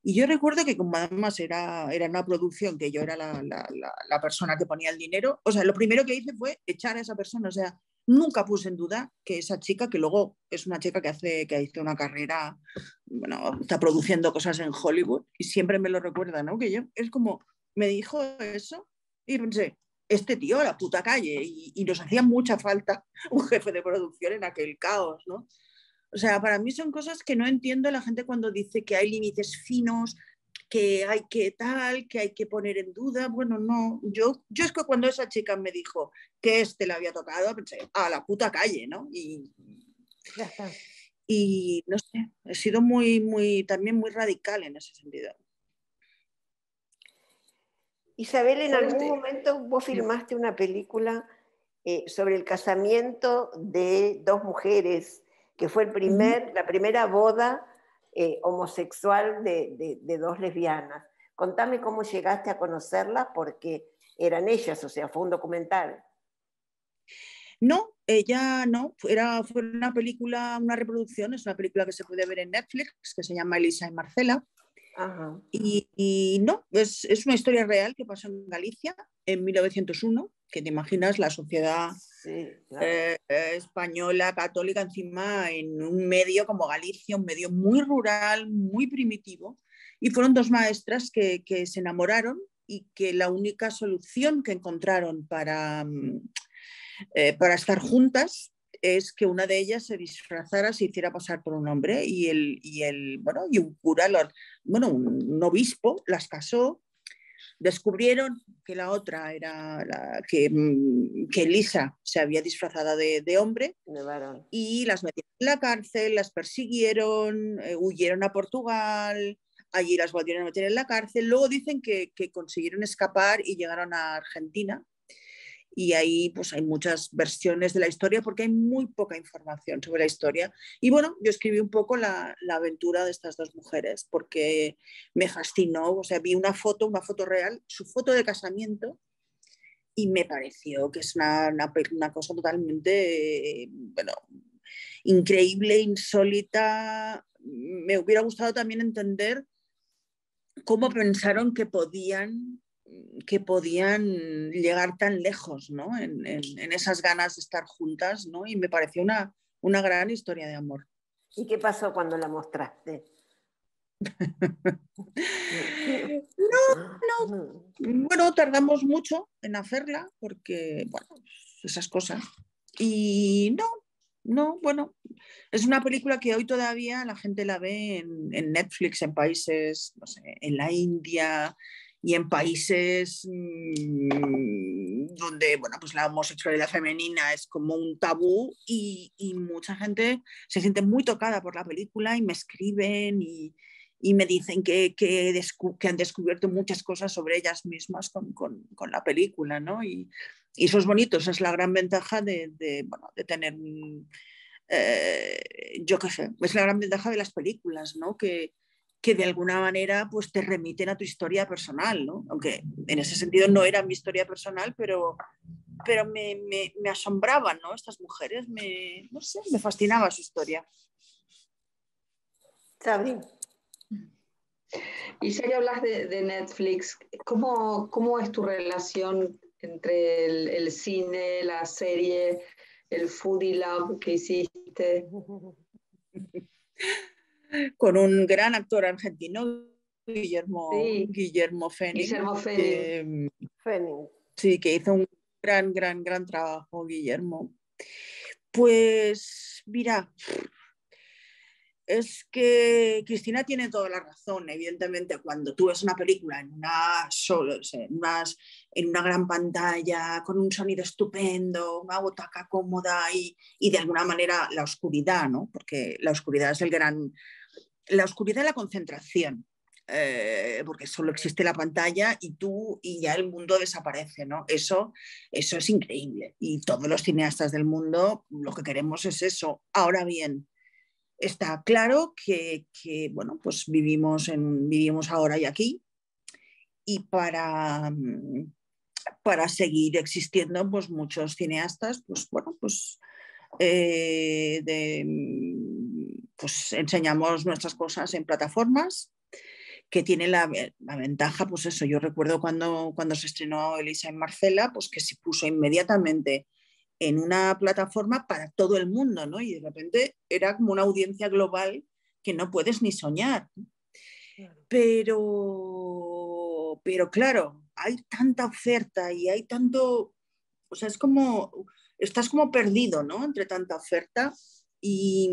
Y yo recuerdo que como además era una producción que yo era la persona que ponía el dinero, o sea, lo primero que hice fue echar a esa persona, o sea, nunca puse en duda que esa chica, que luego es una chica que hizo una carrera, bueno, está produciendo cosas en Hollywood y siempre me lo recuerda, ¿no? Que yo, es como, me dijo eso y pensé, este tío a la puta calle y nos hacía mucha falta un jefe de producción en aquel caos, ¿no? O sea, para mí son cosas que no entiendo la gente cuando dice que hay límites finos, que hay que tal, que hay que poner en duda. Bueno, no, yo es que cuando esa chica me dijo que le había tocado, pensé, a la puta calle, ¿no? Ya está. Y no sé, he sido también muy radical en ese sentido. Isabel, en algún momento vos filmaste una película sobre el casamiento de dos mujeres, que fue la primera boda homosexual de dos lesbianas. Contame cómo llegaste a conocerlas, porque eran ellas, o sea, fue un documental. No, ella no, fue una película, una reproducción, es una película que se puede ver en Netflix, que se llama Elisa y Marcela. Ajá. Y no, es una historia real que pasó en Galicia en 1901, que te imaginas la sociedad española, católica, encima en un medio como Galicia, un medio muy rural, muy primitivo. Y fueron dos maestras que se enamoraron y que la única solución que encontraron para estar juntas es que una de ellas se disfrazara, se hiciera pasar por un hombre y un cura, un obispo las casó. Descubrieron que la otra era que Elisa se había disfrazado de hombre y las metieron en la cárcel, las persiguieron, huyeron a Portugal, allí las volvieron a meter en la cárcel. Luego dicen que consiguieron escapar y llegaron a Argentina. Y ahí pues hay muchas versiones de la historia porque hay muy poca información sobre la historia. Y bueno, yo escribí un poco la aventura de estas dos mujeres porque me fascinó. O sea, vi una foto real, su foto de casamiento, y me pareció que es una cosa totalmente, increíble, insólita. Me hubiera gustado también entender cómo pensaron que podían llegar tan lejos, ¿no? en esas ganas de estar juntas, ¿no? Y me pareció una gran historia de amor. ¿Y qué pasó cuando la mostraste? No. Bueno, tardamos mucho en hacerla porque, bueno, esas cosas. Y no, bueno, es una película que hoy todavía la gente la ve en Netflix, en países, no sé, en la India y en países donde, bueno, pues la homosexualidad femenina es como un tabú y mucha gente se siente muy tocada por la película y me escriben y me dicen que han descubierto muchas cosas sobre ellas mismas con la película, ¿no? Y eso es bonito, esa es la gran ventaja de tener, yo qué sé, es la gran ventaja de las películas, ¿no? Que de alguna manera pues te remiten a tu historia personal, ¿no? Aunque en ese sentido no era mi historia personal, pero me asombraban, ¿no? Estas mujeres, no sé, me fascinaba su historia. Sabri. Y ya que hablas de Netflix, ¿cómo es tu relación entre el cine, la serie, el Foodie Lab que hiciste? Con un gran actor argentino, Guillermo Fenning. Guillermo Fenning. Sí, que hizo un gran trabajo, Guillermo. Pues mira, es que Cristina tiene toda la razón. Evidentemente, cuando tú ves una película en una gran pantalla, con un sonido estupendo, una butaca cómoda y de alguna manera la oscuridad, ¿no? Porque la oscuridad es la oscuridad de la concentración. Porque solo existe la pantalla y tú y ya el mundo desaparece, ¿no? Eso es increíble y todos los cineastas del mundo lo que queremos es eso. Ahora bien, está claro que bueno, pues vivimos ahora y aquí y para seguir existiendo pues muchos cineastas pues bueno, pues pues enseñamos nuestras cosas en plataformas que tiene la ventaja, pues eso, yo recuerdo cuando se estrenó Elisa en Marcela, pues que se puso inmediatamente en una plataforma para todo el mundo, ¿no? Y de repente era como una audiencia global que no puedes ni soñar. Pero claro, hay tanta oferta y hay tanto, o sea, es como, estás como perdido, ¿no? Entre tanta oferta y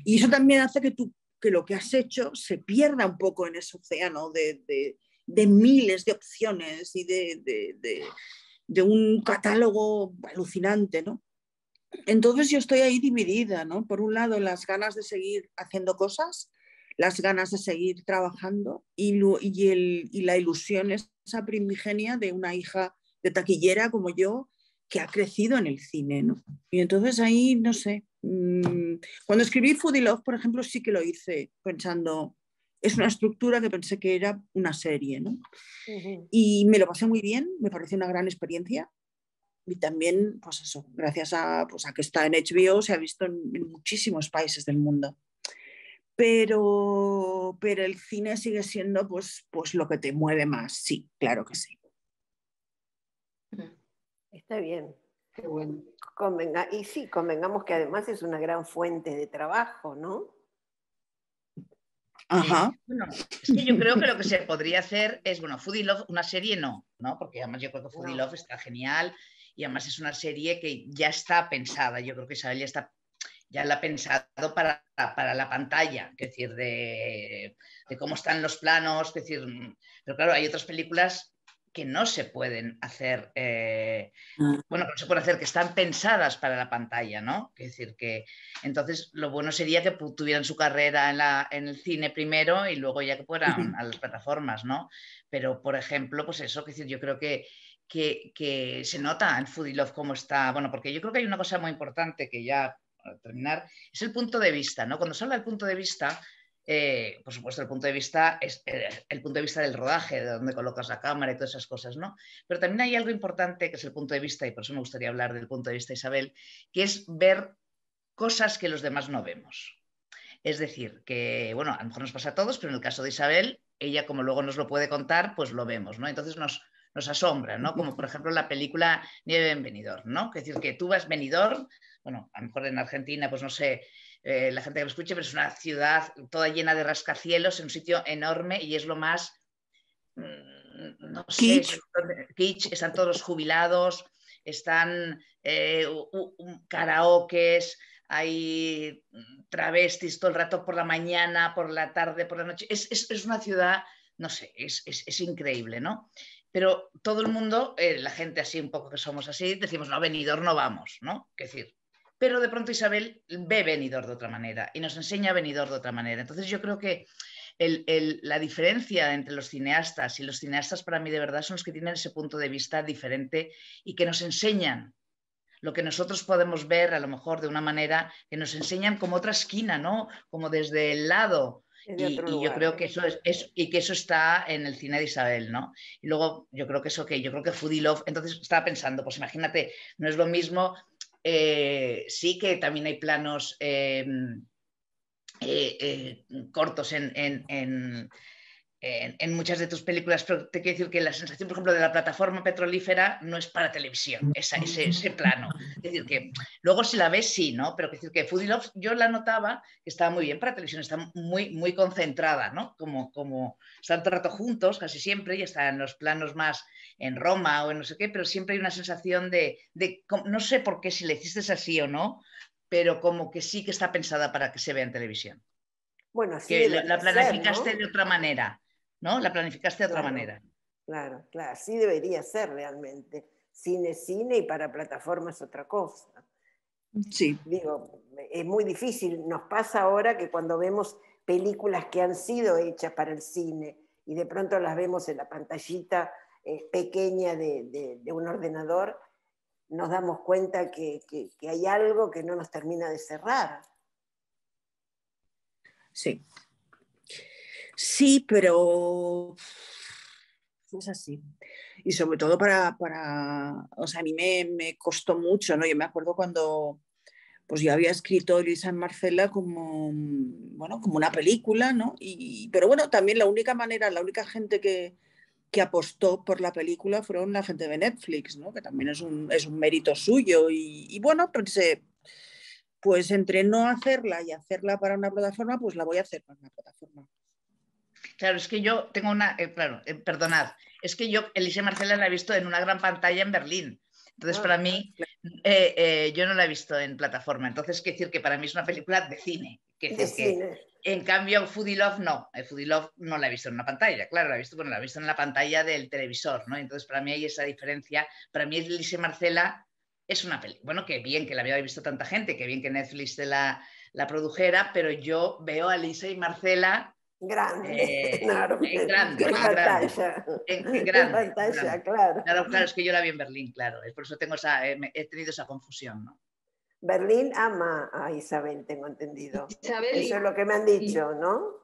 y eso también hace que lo que has hecho se pierda un poco en ese océano de miles de opciones y de un catálogo alucinante, ¿no? Entonces yo estoy ahí dividida, ¿no? Por un lado, las ganas de seguir haciendo cosas, las ganas de seguir trabajando y la ilusión esa primigenia de una hija de taquillera como yo que ha crecido en el cine, ¿no? Y entonces ahí, no sé, cuando escribí Foodie Love, por ejemplo, sí que lo hice pensando, es una estructura que pensé que era una serie, ¿no? Y me lo pasé muy bien, me pareció una gran experiencia. Y también, pues eso, gracias a que está en HBO, se ha visto en muchísimos países del mundo. Pero el cine sigue siendo pues lo que te mueve más, sí, claro que sí. Está bien. Qué bueno. Y sí, convengamos que además es una gran fuente de trabajo, ¿no? Ajá. Sí. Bueno, es que yo creo que lo que se podría hacer es, bueno, Foodie Love, una serie no, porque además yo creo que Foodie Love está genial y además es una serie que ya está pensada, yo creo que Isabel ya la ha pensado para la pantalla, es decir, de cómo están los planos, es decir, pero claro, hay otras películas que no se pueden hacer, bueno, que no se pueden hacer, que están pensadas para la pantalla, ¿no? Es decir, que entonces lo bueno sería que tuvieran su carrera en el cine primero y luego ya que fueran a las plataformas, ¿no? Pero, por ejemplo, pues eso, que decir, yo creo que se nota en Foodie Love cómo está, bueno, porque yo creo que hay una cosa muy importante que ya, para terminar, es el punto de vista, ¿no? Cuando se habla del punto de vista, por supuesto, el punto de vista es el punto de vista del rodaje, de dónde colocas la cámara y todas esas cosas, ¿no? Pero también hay algo importante que es el punto de vista, y por eso me gustaría hablar del punto de vista de Isabel, que es ver cosas que los demás no vemos. Es decir, que, bueno, a lo mejor nos pasa a todos, pero en el caso de Isabel, ella, como luego nos lo puede contar, pues lo vemos, ¿no? Entonces nos asombra, ¿no? Como por ejemplo la película Nieve en Benidorm, ¿no? Es decir, que tú vas a Benidorm, bueno, a lo mejor en Argentina, pues no sé, la gente que lo escuche, pero es una ciudad toda llena de rascacielos, en un sitio enorme y es lo más, no sé, kitsch, están todos jubilados, están karaokes, hay travestis todo el rato por la mañana, por la tarde, por la noche. Es una ciudad, no sé, es increíble, ¿no? Pero todo el mundo, la gente así un poco que somos así, decimos, no, Benidorm no vamos, ¿no? Es decir, pero de pronto Isabel ve Benidorm de otra manera y nos enseña Benidorm de otra manera. Entonces yo creo que la diferencia entre los cineastas y los cineastas para mí de verdad son los que tienen ese punto de vista diferente y que nos enseñan lo que nosotros podemos ver a lo mejor de una manera que nos enseñan como otra esquina, ¿no? Como desde el lado. Y yo creo que eso y que eso está en el cine de Isabel, ¿no? Y luego yo creo que yo creo que Foodie Love, entonces estaba pensando, pues imagínate, no es lo mismo, sí que también hay planos cortos en muchas de tus películas, pero te quiero decir que la sensación, por ejemplo, de la plataforma petrolífera no es para televisión, ese plano. Es decir, que luego si la ves, sí, ¿no? Pero es decir, que Foodie Love yo la notaba que estaba muy bien para televisión, está muy, muy concentrada, ¿no? Como están todo el rato juntos, casi siempre, y están en los planos más en Roma o en no sé qué, pero siempre hay una sensación no sé por qué, si le hiciste así o no, pero como que sí que está pensada para que se vea en televisión. Bueno, así que la planificaste ser, ¿no? de otra manera, ¿no? La planificaste de otra manera. Claro, así debería ser realmente. Cine, y para plataformas es otra cosa. Sí. Digo, es muy difícil. Nos pasa ahora que cuando vemos películas que han sido hechas para el cine y de pronto las vemos en la pantallita pequeña de un ordenador, nos damos cuenta que hay algo que no nos termina de cerrar. Sí. Sí, pero es así. Y sobre todo o sea, a mí me costó mucho, ¿no? Yo me acuerdo cuando pues yo había escrito Elisa en Marcela como, bueno, como una película, ¿no? Pero bueno, también la única gente que apostó por la película fueron la gente de Netflix, ¿no? Que también es un mérito suyo. Y bueno, pensé, pues entre no hacerla y hacerla para una plataforma, pues la voy a hacer para una plataforma. Claro, es que yo tengo perdonad, es que yo Elisa Marcela la he visto en una gran pantalla en Berlín. Entonces, Ah, para mí, yo no la he visto en plataforma. Entonces, quiero decir que para mí es una película de cine. Quiero de decir que, cine. en cambio, Foodie Love no. Foodie Love no la he visto en una pantalla. Claro, la he visto, bueno, la he visto en la pantalla del televisor, ¿no? Entonces, para mí hay esa diferencia. Para mí, Elise y Marcela es una película. Bueno, qué bien que la había visto tanta gente, qué bien que Netflix la produjera, pero yo veo a Elisa y Grande, Marcela enorme, grande, en en grande, pantalla, en en grande, en pantalla, grande. claro. Claro, claro, es que yo la vi en Berlín, claro. Por eso tengo he tenido esa confusión, ¿no? Berlín ama a Isabel, tengo entendido. Isabel, Eso es lo que me han y- dicho, ¿no?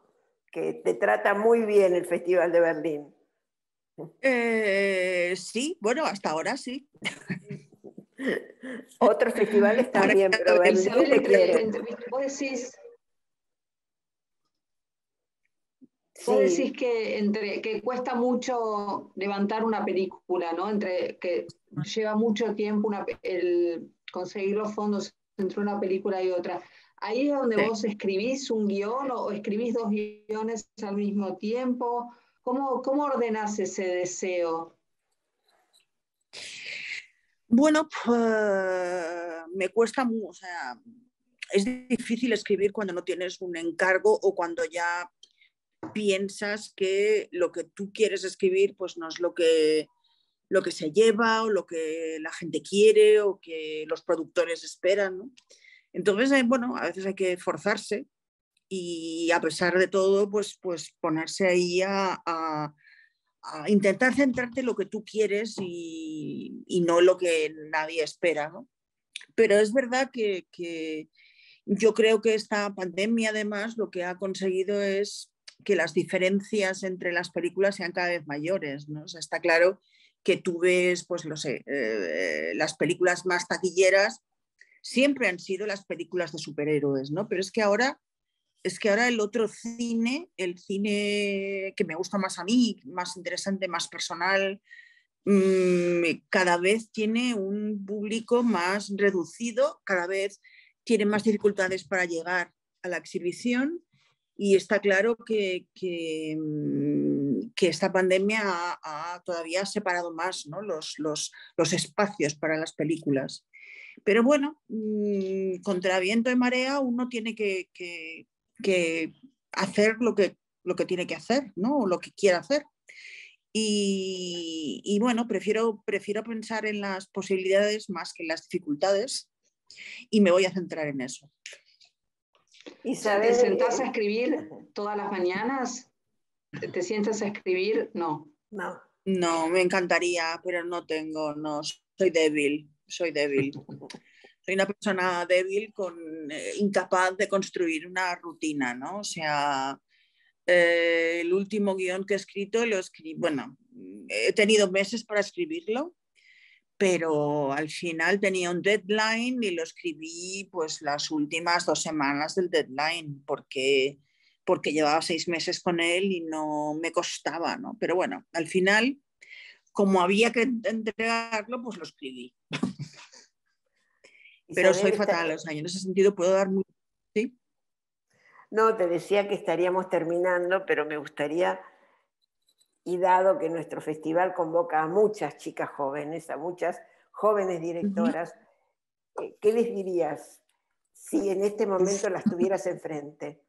Que te trata muy bien el Festival de Berlín. Sí, bueno, hasta ahora sí. Otros festivales Ahora también, cada pero vez Berlín Isabel, te quiere. vos decís Sí, que cuesta mucho levantar una película, ¿no? Que lleva mucho tiempo el conseguir los fondos entre una película y otra. ¿Ahí es donde sí. vos escribís un guión o escribís dos guiones al mismo tiempo? ¿Cómo ordenás ese deseo? Bueno, pues, me cuesta, o sea, es difícil escribir cuando no tienes un encargo o cuando ya piensas que lo que tú quieres escribir pues no es lo que se lleva o lo que la gente quiere o que los productores esperan, ¿no? Entonces, bueno, a veces hay que forzarse y a pesar de todo, pues ponerse ahí a intentar centrarte en lo que tú quieres y no lo que nadie espera, ¿no? Pero es verdad que yo creo que esta pandemia además lo que ha conseguido es que las diferencias entre las películas sean cada vez mayores, ¿no? O sea, está claro que tú ves, pues no sé, las películas más taquilleras siempre han sido las películas de superhéroes, ¿no? Pero es que ahora el otro cine, el cine que me gusta más a mí, más interesante, más personal, cada vez tiene un público más reducido, cada vez tiene más dificultades para llegar a la exhibición y está claro que esta pandemia ha todavía separado más, ¿no? los espacios para las películas. Pero bueno, contra viento y marea uno tiene que hacer lo que tiene que hacer, ¿no? O lo que quiera hacer. Y bueno, prefiero pensar en las posibilidades más que en las dificultades y me voy a centrar en eso. O sea, ¿te Isabel, sentás a escribir todas las mañanas? ¿Te sientas a escribir? No. no. No, me encantaría, pero no tengo, no, soy débil, soy débil. Soy una persona débil incapaz de construir una rutina, ¿no? O sea, el último guión que he escrito lo escribí, bueno, he tenido meses para escribirlo, pero al final tenía un deadline y lo escribí pues las últimas 2 semanas del deadline porque llevaba 6 meses con él y no me costaba, ¿no? Pero bueno, al final, como había que entregarlo, pues lo escribí. Pero Isabel soy está... fatal, o sea, yo en ese sentido puedo dar muy... ¿Sí? No, te decía que estaríamos terminando, pero me gustaría, y dado que nuestro festival convoca a muchas chicas jóvenes, a muchas jóvenes Uh-huh. directoras, ¿qué les dirías si en este Pues, momento las tuvieras enfrente?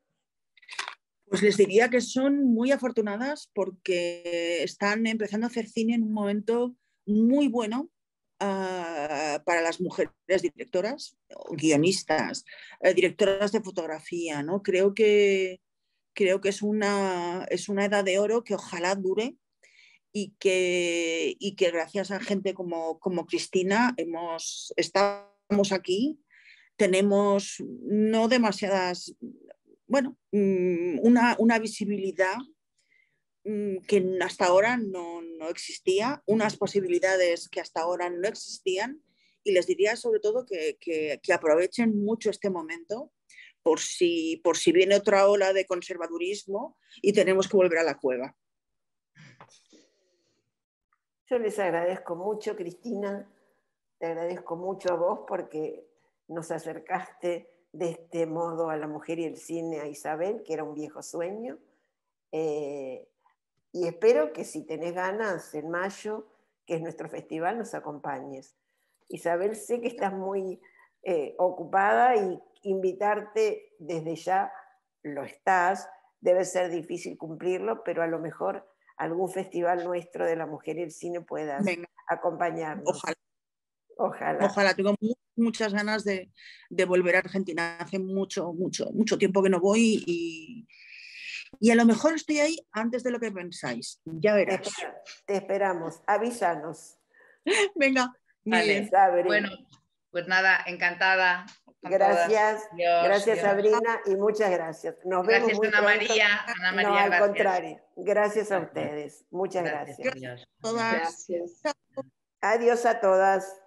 pues les diría que son muy afortunadas porque están empezando a hacer cine en un momento muy bueno para las mujeres directoras, guionistas, directoras de fotografía, ¿no? Creo que es una edad de oro que ojalá dure y que gracias a gente como Cristina estamos aquí, tenemos no demasiadas, bueno, una visibilidad que hasta ahora no existía, unas posibilidades que hasta ahora no existían y les diría sobre todo que aprovechen mucho este momento por si viene otra ola de conservadurismo y tenemos que volver a la cueva. Yo les agradezco mucho, Cristina, te agradezco mucho a vos porque nos acercaste de este modo a la mujer y el cine a Isabel, que era un viejo sueño. Y espero que si tenés ganas en mayo, que es nuestro festival, nos acompañes. Isabel, sé que estás muy ocupada y invitarte desde ya lo estás. Debe ser difícil cumplirlo, pero a lo mejor algún festival nuestro de la mujer y el cine puedas Venga, acompañarnos. ojalá. Ojalá. Ojalá, tengo muchas ganas de volver a Argentina. Hace mucho tiempo que no voy y a lo mejor estoy ahí antes de lo que pensáis. Ya verás. Te esperamos. Avísanos. Venga, muy Vale. bien. Bueno, pues nada, encantada. Gracias, gracias Dios. Sabrina y muchas gracias. Nos vemos muy Ana pronto. María. Ana María, no, al gracias. contrario. Gracias a ustedes. Muchas gracias. Dios. Todas. Gracias. Adiós a todas.